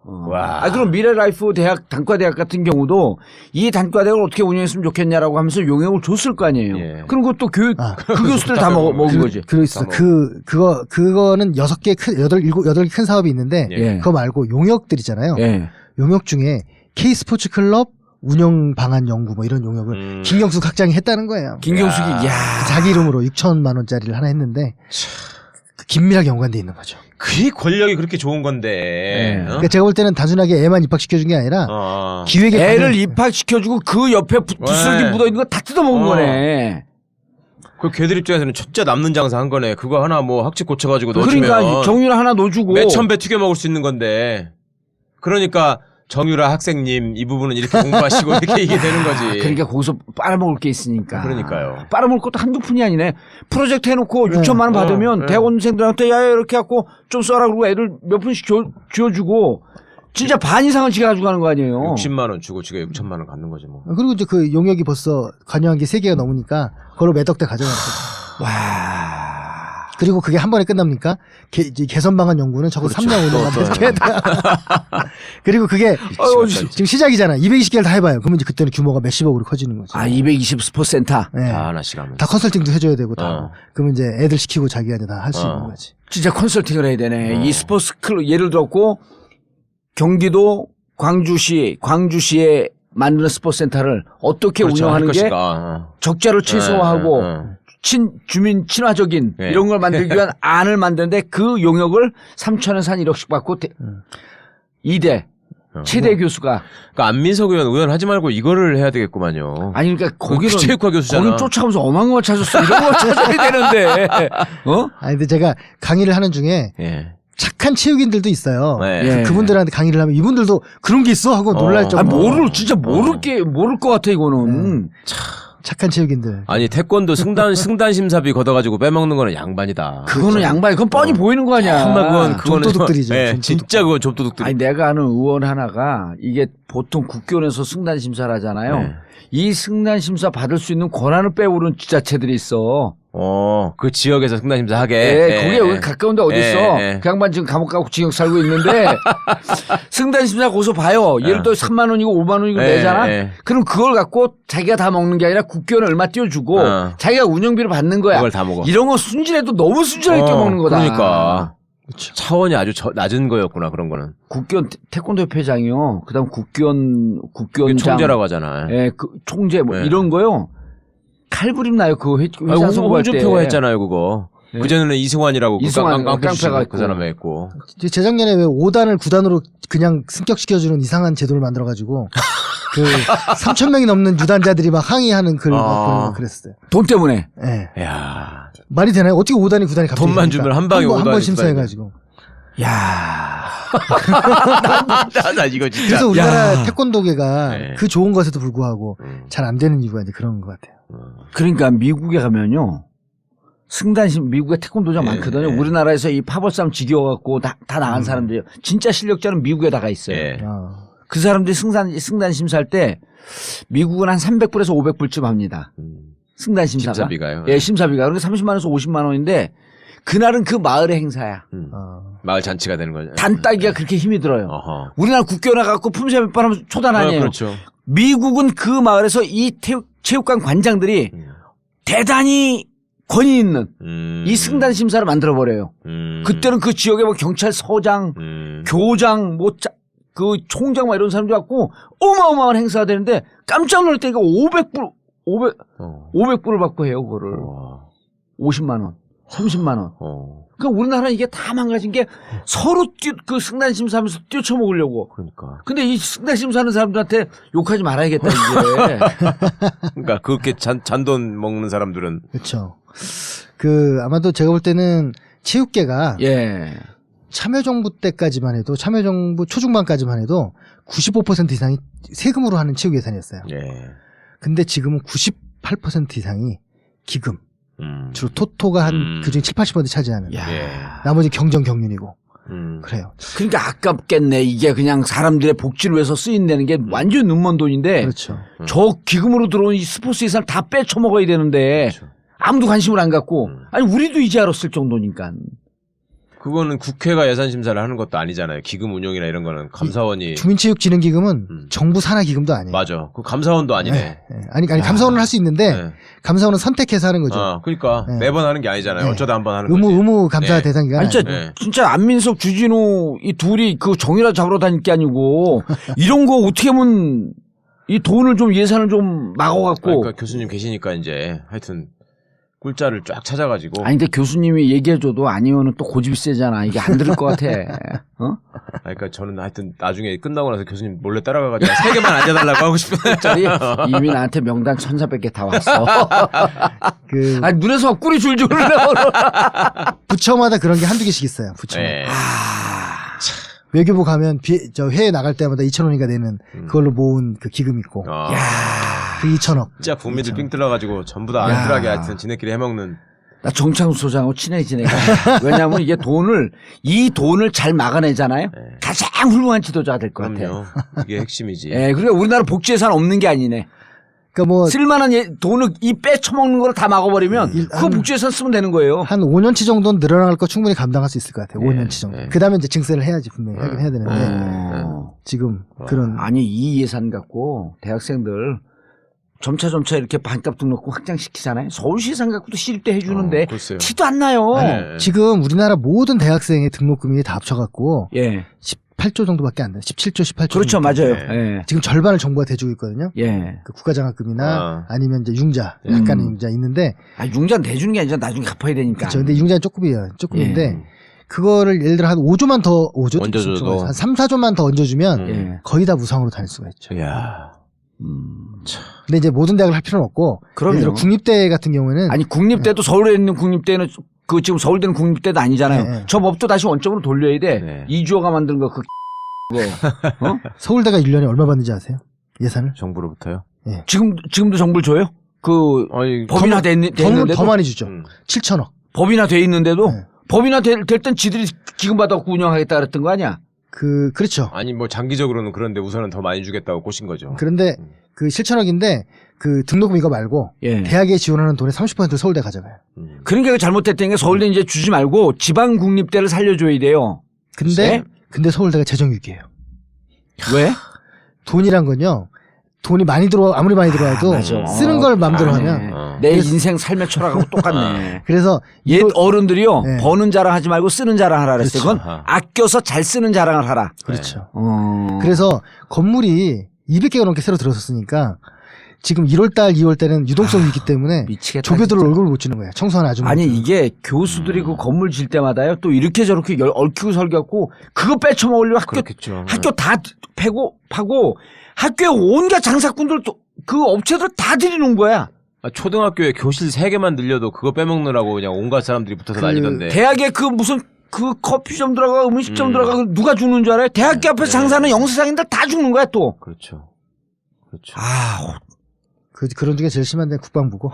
와. 그럼 미래라이프 대학 단과대학 같은 경우도 이 단과대학을 어떻게 운영했으면 좋겠냐라고 하면서 용역을 줬을 거 아니에요. 그럼 그것도 그 교수들 다 먹은 거지. 그거는 6개 큰 8개 큰 사업이 있는데 그거 말고 용역들 있잖아요. 용역 중에 K스포츠 클럽 운영 방안 연구 뭐 이런 용역을 김경숙 학장이 했다는 거예요. 김경숙이 자기 이름으로 6천만 원짜리를 하나 했는데 긴밀하게 연관돼 있는 거죠. 그 권력이 그렇게 좋은 건데. 그러니까 제가 볼 때는 단순하게 애만 입학시켜준 게 아니라 기획에 애를 입학시켜주고 그 옆에 부스러기 묻어있는 거 다 뜯어먹은 거네. 그 걔들 입장에서는 진짜 남는 장사 한 거네. 그거 하나 뭐 학칙 고쳐가지고 넣어주면. 그러니까 정유라 하나 넣어주고. 몇천 배 튀겨 먹을 수 있는 건데. 그러니까 정유라 학생님 이 부분은 이렇게 공부하시고 이렇게 이게 되는 거지. 그러니까 거기서 빨아먹을 게 있으니까. 그러니까요. 빨아먹을 것도 한두 푼이 아니네. 프로젝트 해놓고 6천만 원 받으면 대학원생들한테 야 이렇게 해갖고 좀 써라 그러고 애들 몇 푼씩 쥐어주고 진짜 반 이상은 지가 가지고 가는 거 아니에요. 60만 원 주고 지가 6천만 원 갖는 거지 뭐. 그리고 이제 그 용역이 벌써 관여한 게 3개가 넘으니까 그걸로 몇 억대 가져갔거든요. 와. 그리고 그게 한 번에 끝납니까? 개선 방안 연구는 적어도 3년 5년만 해야 돼요. 그리고 그게 지금 시작이잖아. 220개를 다 해봐요. 그러면 이제 그때는 규모가 몇십억으로 커지는 거죠. 220 스포츠센터. 다 하나씩 하면. 다 컨설팅도 해줘야 되고 다. 그러면 이제 애들 시키고 자기가 다 할 수 있는 거지. 진짜 컨설팅을 해야 되네. 이 스포츠 클럽 예를 들었고 경기도 광주시에 만드는 스포츠센터를 어떻게 운영하는 게 적자를 최소화하고 주민 친화적인 이런 걸 만들기 위한 안을 만드는데 그 용역을 3천에서 한 1억씩 받고 2대 최대 교수가. 그러니까 안민석 의원 하지 말고 이거를 해야 되겠구만요. 아니 그러니까 거기는 체육과 교수잖아. 거긴 쫓아가면서 어마어마한 걸 찾았어. 이런 걸 찾아야 되는데. 아니 근데 제가 강의를 하는 중에 착한 체육인들도 있어요. 그분들한테 강의를 하면 이분들도 그런 게 있어 하고 놀랄 정도. 진짜 모를 것 같아 이거는. 착한 체육인들. 아니 태권도 승단 심사비 걷어가지고 빼먹는 거는 양반이다. 그거는 양반이. 그건 뻔히 보이는 거 아니야. 그거는 좀도둑들이죠. 진짜 그건 좀도둑들. 아니 내가 아는 의원 하나가 이게 보통 국교원에서 승단 심사를 하잖아요. 이 승단 심사 받을 수 있는 권한을 빼오른 지자체들이 있어. 그 지역에서 승단 심사 하게. 거기에 여기 가까운데 어디 있어? 그 양반 지금 감옥 가고 징역 살고 있는데 승단 심사 고소 봐요. 예를 들어 3만 원이고 5만 원이고 내잖아. 그럼 그걸 갖고 자기가 다 먹는 게 아니라 국교원에 얼마 띄워주고 자기가 운영비를 받는 거야. 그걸 다 먹어. 이런 거 순진해도 너무 순진하게 떼먹는 거다. 그러니까. 차원이 아주 낮은 거였구나 그런 거는. 국교원 태권도 협회장이요. 그다음 국교원장 총재라고 하잖아. 그 총재 뭐 이런 거요. 칼부림 나요. 그 회사 선거할 때. 홍준표가 했잖아요 그거. 그전에는 이승환이라고 깡패가 그 사람이 했고. 재작년에 왜 5단을 9단으로 그냥 승격시켜주는 이상한 제도를 만들어가지고 그 3,000명이 넘는 유단자들이 막 항의하는 글 막 그랬어요. 돈 때문에. 야 말이 되나요? 어떻게 5단이 9단이 갑자기 돈만 주면 한 방에 5단이 한 번 심사해가지고. 야. 나 이거 진짜. 그래서 우리나라 야. 태권도계가 네. 그 좋은 것에도 불구하고 잘 안 되는 이유가 이제 그런 것 같아요. 그러니까 미국에 가면요. 승단심 미국에 태권도장 많거든요. 우리나라에서 이 파벌싸움 지겨워갖고 다 나간 사람들이요. 진짜 실력자는 미국에 다가 있어요. 그 사람들이 승단 심사할 때 미국은 한 300불에서 500불쯤 합니다. 승단 심사가. 심사비가요? 예, 심사비가. 그러니까 30만 원에서 50만 원인데 그날은 그 마을의 행사야. 마을 잔치가 되는 거죠. 단따기가 그렇게 힘이 들어요. 어허. 우리나라 국교나 갖고 품새 몇 번 하면 초단 아니에요. 그렇죠. 미국은 그 마을에서 이 체육관 관장들이 대단히 권위 있는 이 승단 심사를 만들어 버려요. 그때는 그 지역에 뭐 경찰서장, 교장, 그 총장 막 이런 사람들 갖고 어마어마한 행사가 되는데 깜짝 놀랄 때니까 500불을 받고 해요, 그거를. 50만 원, 30만 원. 그러니까 우리나라는 이게 다 망가진 게 서로 그 승단 심사하면서 뛰어쳐먹으려고. 그러니까. 근데 이 승단 심사하는 사람들한테 욕하지 말아야겠다, 이제. 그러니까 그렇게 잔돈 먹는 사람들은. 그렇죠. 아마도 제가 볼 때는 체육계가 참여정부 때까지만 해도 참여정부 초중반까지만 해도 95% 이상이 세금으로 하는 체육 예산이었어요. 근데 지금은 98% 이상이 기금. 주로 토토가 한 그중에 7~80% 차지하는. 나머지 경정 경륜이고. 그래요. 그러니까 아깝겠네. 이게 그냥 사람들의 복지를 위해서 쓰인다는 게 완전 눈먼 돈인데. 그렇죠. 저 기금으로 들어온 이 스포츠 예산을 다 빼쳐먹어야 되는데. 그렇죠. 아무도 관심을 안 갖고. 아니 우리도 이제 알았을 정도니까. 그거는 국회가 예산 심사를 하는 것도 아니잖아요. 기금 운용이나 이런 거는 감사원이. 주민체육진흥기금은 정부 산하 기금도 아니에요. 맞아. 그 감사원도 아니네. 아니 감사원은 할 수 있는데 감사원은 선택해서 하는 거죠. 그러니까 매번 하는 게 아니잖아요. 어쩌다 한 번 하는 거지. 의무 감사 대상기관. 아니, 진짜 안민석, 주진우 이 둘이 그 정의라 잡으러 다닐 게 아니고 이런 거 어떻게 하면 이 돈을 좀 예산을 좀 막아갖고. 그러니까 교수님 계시니까 이제 하여튼. 꿀자를 쫙 찾아가지고. 아니, 근데 교수님이 얘기해줘도 아니면은 또 고집이 세잖아. 이게 안 들을 것 같아. 그러니까 저는 하여튼 나중에 끝나고 나서 교수님 몰래 따라가가지고 3개만 앉아달라고 하고 싶은데. 이미 나한테 명단 1,400개 다 왔어. 아니, 눈에서 꿀이 줄줄 흘러. 부처마다 그런 게 한두 개씩 있어요. 부처마다. 외교부 가면 해외 나갈 때마다 2,000원인가 되는 그걸로 모은 그 기금 있고. 그 2,000억. 진짜 국민들 삥 뚫어가지고 전부 다 안뜰하게 하여튼 지네끼리 해먹는. 나 정창수 소장하고 친해지니까. 왜냐하면 이 돈을 잘 막아내잖아요. 가장 훌륭한 지도자가 될 것 같아요. 이게 핵심이지. 그러니까 우리나라 복지 예산 없는 게 아니네. 그러니까 쓸만한 돈을 이 빼쳐먹는 걸 다 막아버리면 그 복지 예산 쓰면 되는 거예요. 한 5년치 정도는 늘어날 거 충분히 감당할 수 있을 것 같아요. 5년치 정도. 그 다음에 이제 증세를 해야지 분명히 하긴 해야 되는데 지금 그런. 아니 이 예산 갖고 대학생들 점차 이렇게 반값 등록금 확장시키잖아요. 서울시 예산 갖고도 시립대 해주는데 티도 안 나요. 지금 우리나라 모든 대학생의 등록금이 다 합쳐갖고 18조 정도밖에 안 돼요. 17조, 18조. 그렇죠, 맞아요. 지금 절반을 정부가 대주고 있거든요. 그 국가장학금이나 아니면 이제 융자, 약간의 융자 있는데. 융자는 대주는 게 아니라 나중에 갚아야 되니까. 그렇죠. 근데 융자는 조금인데. 그거를 예를 들어 한 5조만 더, 5조? 얹어줘도. 한 3, 4조만 더 얹어주면 거의 다 무상으로 다닐 수가 있죠. 근데 이제 모든 대학을 할 필요는 없고. 예를 들어 국립대 같은 경우에는. 아니, 국립대도 서울에 있는 국립대는 지금 서울대는 국립대도 아니잖아요. 저 법도 다시 원점으로 돌려야 돼. 이주호가 만든 거 서울대가 1년에 얼마 받는지 아세요? 예산을? 정부로부터요? 지금도 정부를 줘요? 법인화 돼 있는데도 더 많이 주죠. 7천억. 법인화 돼 있는데도 법인화 될 땐 지들이 기금 받아갖고 운영하겠다 그랬던 거 아니야? 그렇죠. 아니 뭐 장기적으로는 그런데 우선은 더 많이 주겠다고 꼬신 거죠. 그런데 그 7천억인데 그 등록금 이거 말고 대학에 지원하는 돈의 30%를 서울대 가져가요. 그러니까 잘못됐던 게 서울대 이제 주지 말고 지방 국립대를 살려줘야 돼요. 근데 서울대가 재정 위기예요. 왜? 돈이란 건요. 돈이 아무리 많이 들어와도 쓰는 걸 마음대로 하면 내 인생 삶의 철학하고 똑같네. 그래서 옛 어른들이요. 버는 자랑하지 말고 쓰는 자랑하라 그랬어요. 그건 아껴서 잘 쓰는 자랑을 하라. 그렇죠. 그래서 건물이 200개가 넘게 새로 들어섰으니까 지금 1월달, 2월달에는 유동성이 있기 때문에 조교들 얼굴을 못 주는 거예요. 청소하는 아줌마. 아니 이게 교수들이 그 건물 질 때마다요. 또 이렇게 저렇게 얽히고 설겨갖고 그거 빼쳐먹으려고 학교 다 파고 학교에 온갖 장사꾼들 또 그 업체들 다 들이놓은 거야. 초등학교에 교실 3개만 늘려도 그거 빼먹느라고 그냥 온갖 사람들이 붙어서 난리던데. 대학에 그 무슨 그 커피점 들어가고 음식점 들어가고 누가 죽는 줄 알아요? 대학교 앞에서 장사하는 영세상인들 다 죽는 거야 또. 그렇죠. 그렇죠. 아, 그런 중에 제일 심한 데는 국방부고.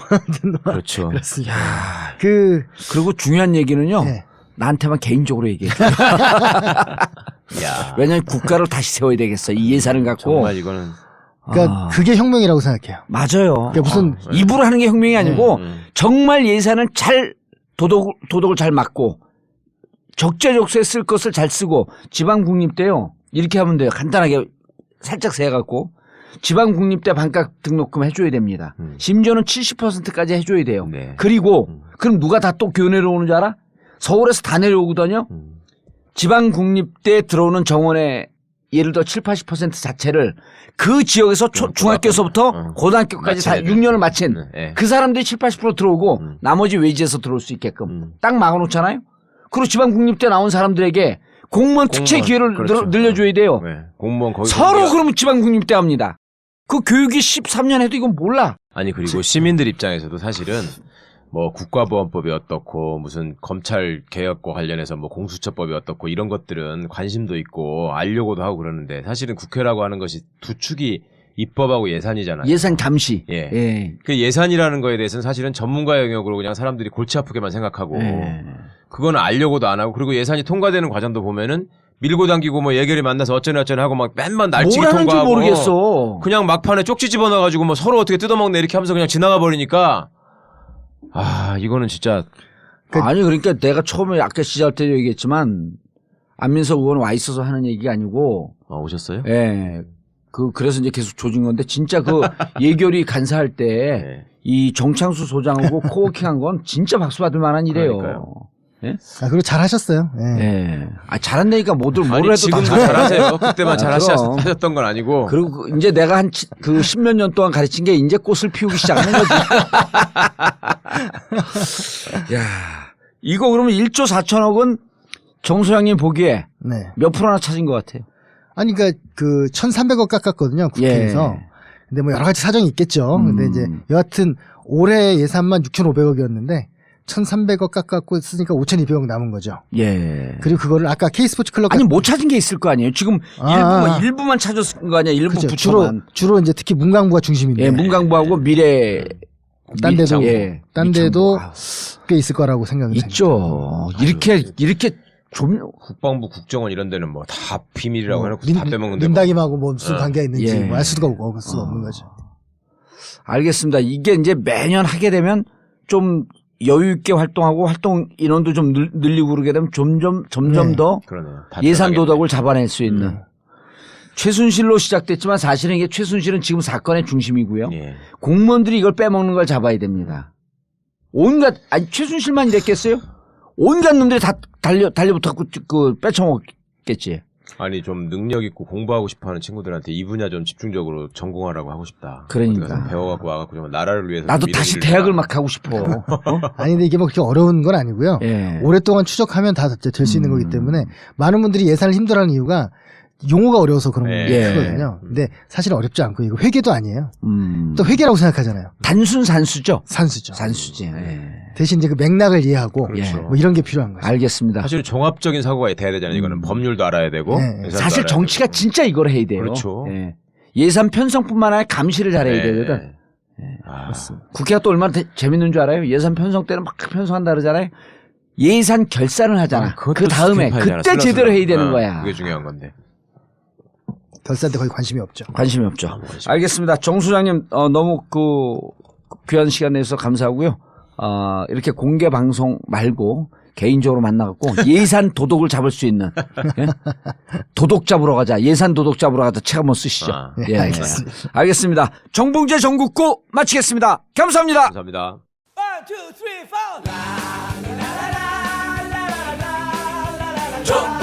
그렇죠. 그렇습니다. 야, 그리고 중요한 얘기는요. 네. 나한테만 개인적으로 얘기해. 야. 왜냐면 국가를 다시 세워야 되겠어. 이 예산을 갖고. 정말 이거는. 그러니까 그게 혁명이라고 생각해요. 맞아요. 그러니까 무슨 입으로 하는 게 혁명이 아니고 정말 예산을 잘 도덕을 잘 막고 적재적소에 쓸 것을 잘 쓰고 지방 국립대요. 이렇게 하면 돼요. 간단하게 살짝 세갖고 지방 국립대 반값 등록금 해줘야 됩니다. 심지어는 70%까지 해줘야 돼요. 네. 그리고 그럼 누가 다 또 교내로 오는 줄 알아? 서울에서 다 내려오거든요. 지방 국립대에 들어오는 정원의 예를 들어 7, 80% 자체를 그 지역에서 중학교에서부터 고등학교까지 다 6년을 마친 그 사람들이 7, 80% 들어오고 나머지 외지에서 들어올 수 있게끔 딱 막아놓잖아요. 그리고 지방 국립대 나온 사람들에게 공무원 특채 기회를 그렇죠. 늘려줘야 돼요. 네. 공무원 거기 서로 그러면 지방 국립대 합니다. 그 교육이 13년 해도 이건 몰라. 아니 그리고 시민들 입장에서도 사실은 뭐 국가보안법이 어떻고 무슨 검찰 개혁과 관련해서 뭐 공수처법이 어떻고 이런 것들은 관심도 있고 알려고도 하고 그러는데 사실은 국회라고 하는 것이 두 축이 입법하고 예산이잖아요. 예산 감시. 예. 예. 그 예산이라는 거에 대해서는 사실은 전문가 영역으로 그냥 사람들이 골치 아프게만 생각하고 그거는 알려고도 안 하고 그리고 예산이 통과되는 과정도 보면은 밀고 당기고 뭐 예결위 만나서 어쩌네 하고 막 맨날 날치기 뭘 하는지 통과하고 모르겠어. 그냥 막판에 쪽지 집어넣어가지고 뭐 서로 어떻게 뜯어먹네 이렇게 하면서 그냥 지나가 버리니까 아 이거는 진짜 아니 그러니까 내가 처음에 아까 시작할 때도 얘기했지만 안민석 의원 와 있어서 하는 얘기가 아니고 오셨어요? 예. 그래서 이제 계속 조진 건데 진짜 그 예결위 간사할 때 이 정창수 소장하고 코워킹한 건 진짜 박수 받을 만한 일이에요. 예? 그리고 잘하셨어요. 예. 예. 잘한다니까 뭘 해도 다 지금도 잘해. 잘하세요. 그때만 그럼. 잘하셨던 건 아니고. 그리고 이제 내가 한 그 10몇 년 동안 가르친 게 이제 꽃을 피우기 시작하는 거지. 야, 이거 그러면 1조 4천억은 정 소장님 보기에 몇 프로나 찾은 것 같아요? 아니, 그러니까 그 1,300억 깎았거든요, 국회에서. 근데 뭐 여러 가지 사정이 있겠죠. 근데 이제 여하튼 올해 예산만 6,500억이었는데 1,300억 깎았고 쓰니까 5,200억 남은 거죠. 예. 그리고 그거를 아까 K스포츠 클럽 아니 못 찾은 게 있을 거 아니에요. 지금 일부만 찾았을 거 아니야. 일부 그렇죠. 부처만. 주로 이제 특히 문광부가 중심인데. 예, 문광부하고 미래. 딴 데도 딴 데도 미창부. 꽤 있을 거라고 생각이 있죠. 이렇게 좀 국방부 국정원 이런 데는 뭐 다 비밀이라고 해놓고 다 빼먹는데 민당임하고 뭐 무슨 관계가 있는지 뭐 알 수가 없는 거죠. 알겠습니다. 이게 이제 매년 하게 되면 좀 여유 있게 활동하고 활동 인원도 좀 늘리고 그러게 되면 점점 더 그러네요. 예산 도덕을 잡아낼 수 있는 최순실로 시작됐지만 사실은 이게 최순실은 지금 사건의 중심이고요. 공무원들이 이걸 빼먹는 걸 잡아야 됩니다. 최순실만 이랬겠어요? 온갖 놈들이 다 달려붙었고 빼쳐먹겠지. 아니 좀 능력 있고 공부하고 싶어하는 친구들한테 이 분야 좀 집중적으로 전공하라고 하고 싶다. 그러니까 배워갖고 와갖고 좀 나라를 위해서 나도 다시 대학을 막 가고 싶어. 아니 근데 이게 뭐 그렇게 어려운 건 아니고요. 오랫동안 추적하면 다 될 수 있는 거기 때문에 많은 분들이 예산을 힘들어하는 이유가 용어가 어려워서 그런 거거든요. 근데 사실 어렵지 않고 이거 회계도 아니에요. 또 회계라고 생각하잖아요. 단순 산수죠. 산수지. 대신 이제 그 맥락을 이해하고 뭐 이런 게 필요한 거죠. 알겠습니다. 사실 종합적인 사고가 돼야 되잖아요. 이거는 법률도 알아야 되고 사실 정치가 진짜 이걸 해야 돼요. 그렇죠. 예산 편성뿐만 아니라 감시를 잘해야 되거든. 국회가 또 얼마나 재밌는 줄 알아요? 예산 편성 때는 막 편성한다 그러잖아요. 예산 결산을 하잖아. 그 다음에 그때 제대로 해야 되는 거야. 그게 중요한 건데. 결산 때 거의 관심이 없죠. 관심이 없죠. 알겠습니다. 정 소장님 너무 그 귀한 시간 내서 감사하고요. 이렇게 공개 방송 말고 개인적으로 만나갖고 예산 도덕을 잡을 수 있는 도덕 잡으러 가자. 예산 도덕 잡으러 가자. 책 한번 쓰시죠. 알겠습니다. 알겠습니다. 정봉재 전국구 마치겠습니다. 감사합니다. 감사합니다. 1, 2, 3, 4.